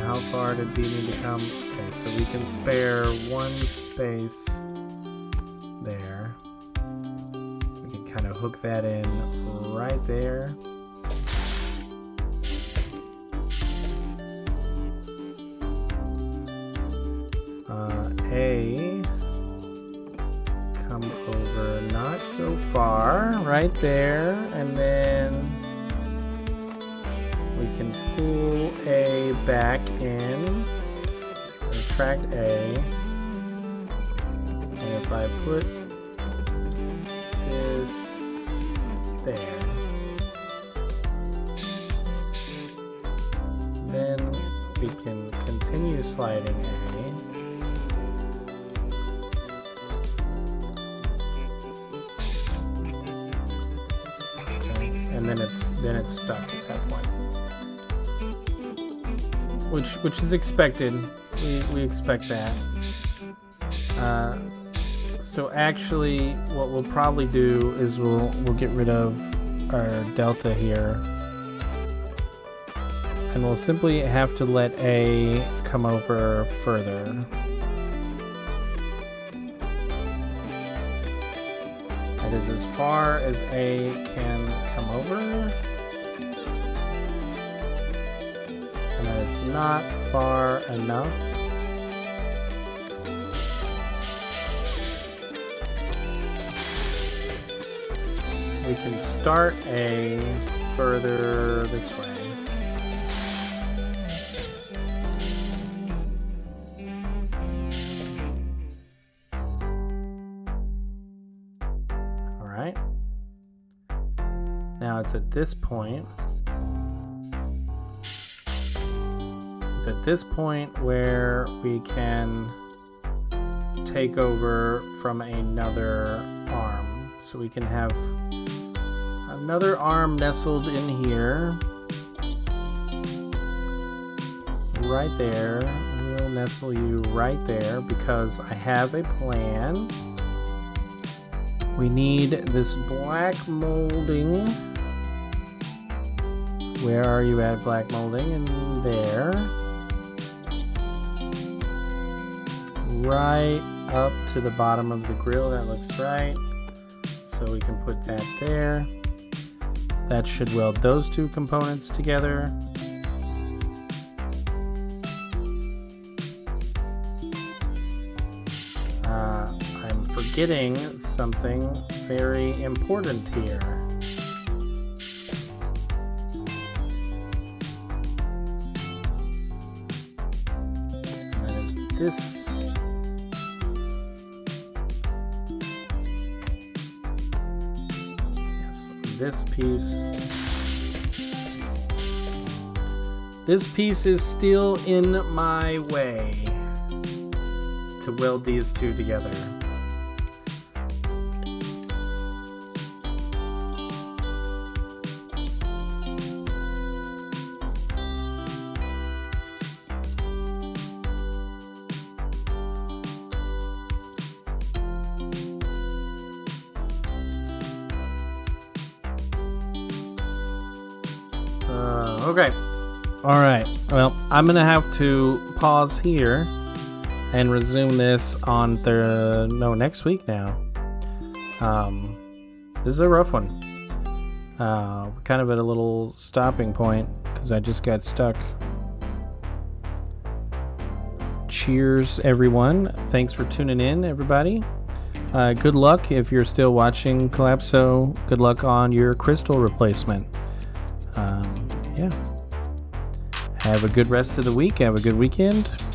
How far did B need to come? Okay, so we can spare one space there. We can kind of hook that in right there. A, come over not so far, right there, and then we can pull A back in, retract A, and if I put this there, then we can continue sliding A. Okay, and then it's stuck at that point. Which is expected. We expect that. So actually, what we'll probably do is we'll get rid of our delta here, and we'll simply have to let A come over further. That is as far as A can come over. Not far enough. We can start A further this way. All right. Now it's at this point. At this point where we can take over from another arm. So we can have another arm nestled in here. Right there. We'll nestle you right there because I have a plan. We need this black molding. Where are you at, black molding? And there. Right up to the bottom of the grill. That looks right. So we can put that there. That should weld those two components together. I'm forgetting something very important here. And that is this. This piece is still in my way to weld these two together. Okay. All right. Well, I'm going to have to pause here and resume this on next week now. This is a rough one. We're kind of at a little stopping point because I just got stuck. Cheers, everyone. Thanks for tuning in, everybody. Good luck if you're still watching Collapso. Good luck on your crystal replacement. Yeah. Have a good rest of the week. Have a good weekend.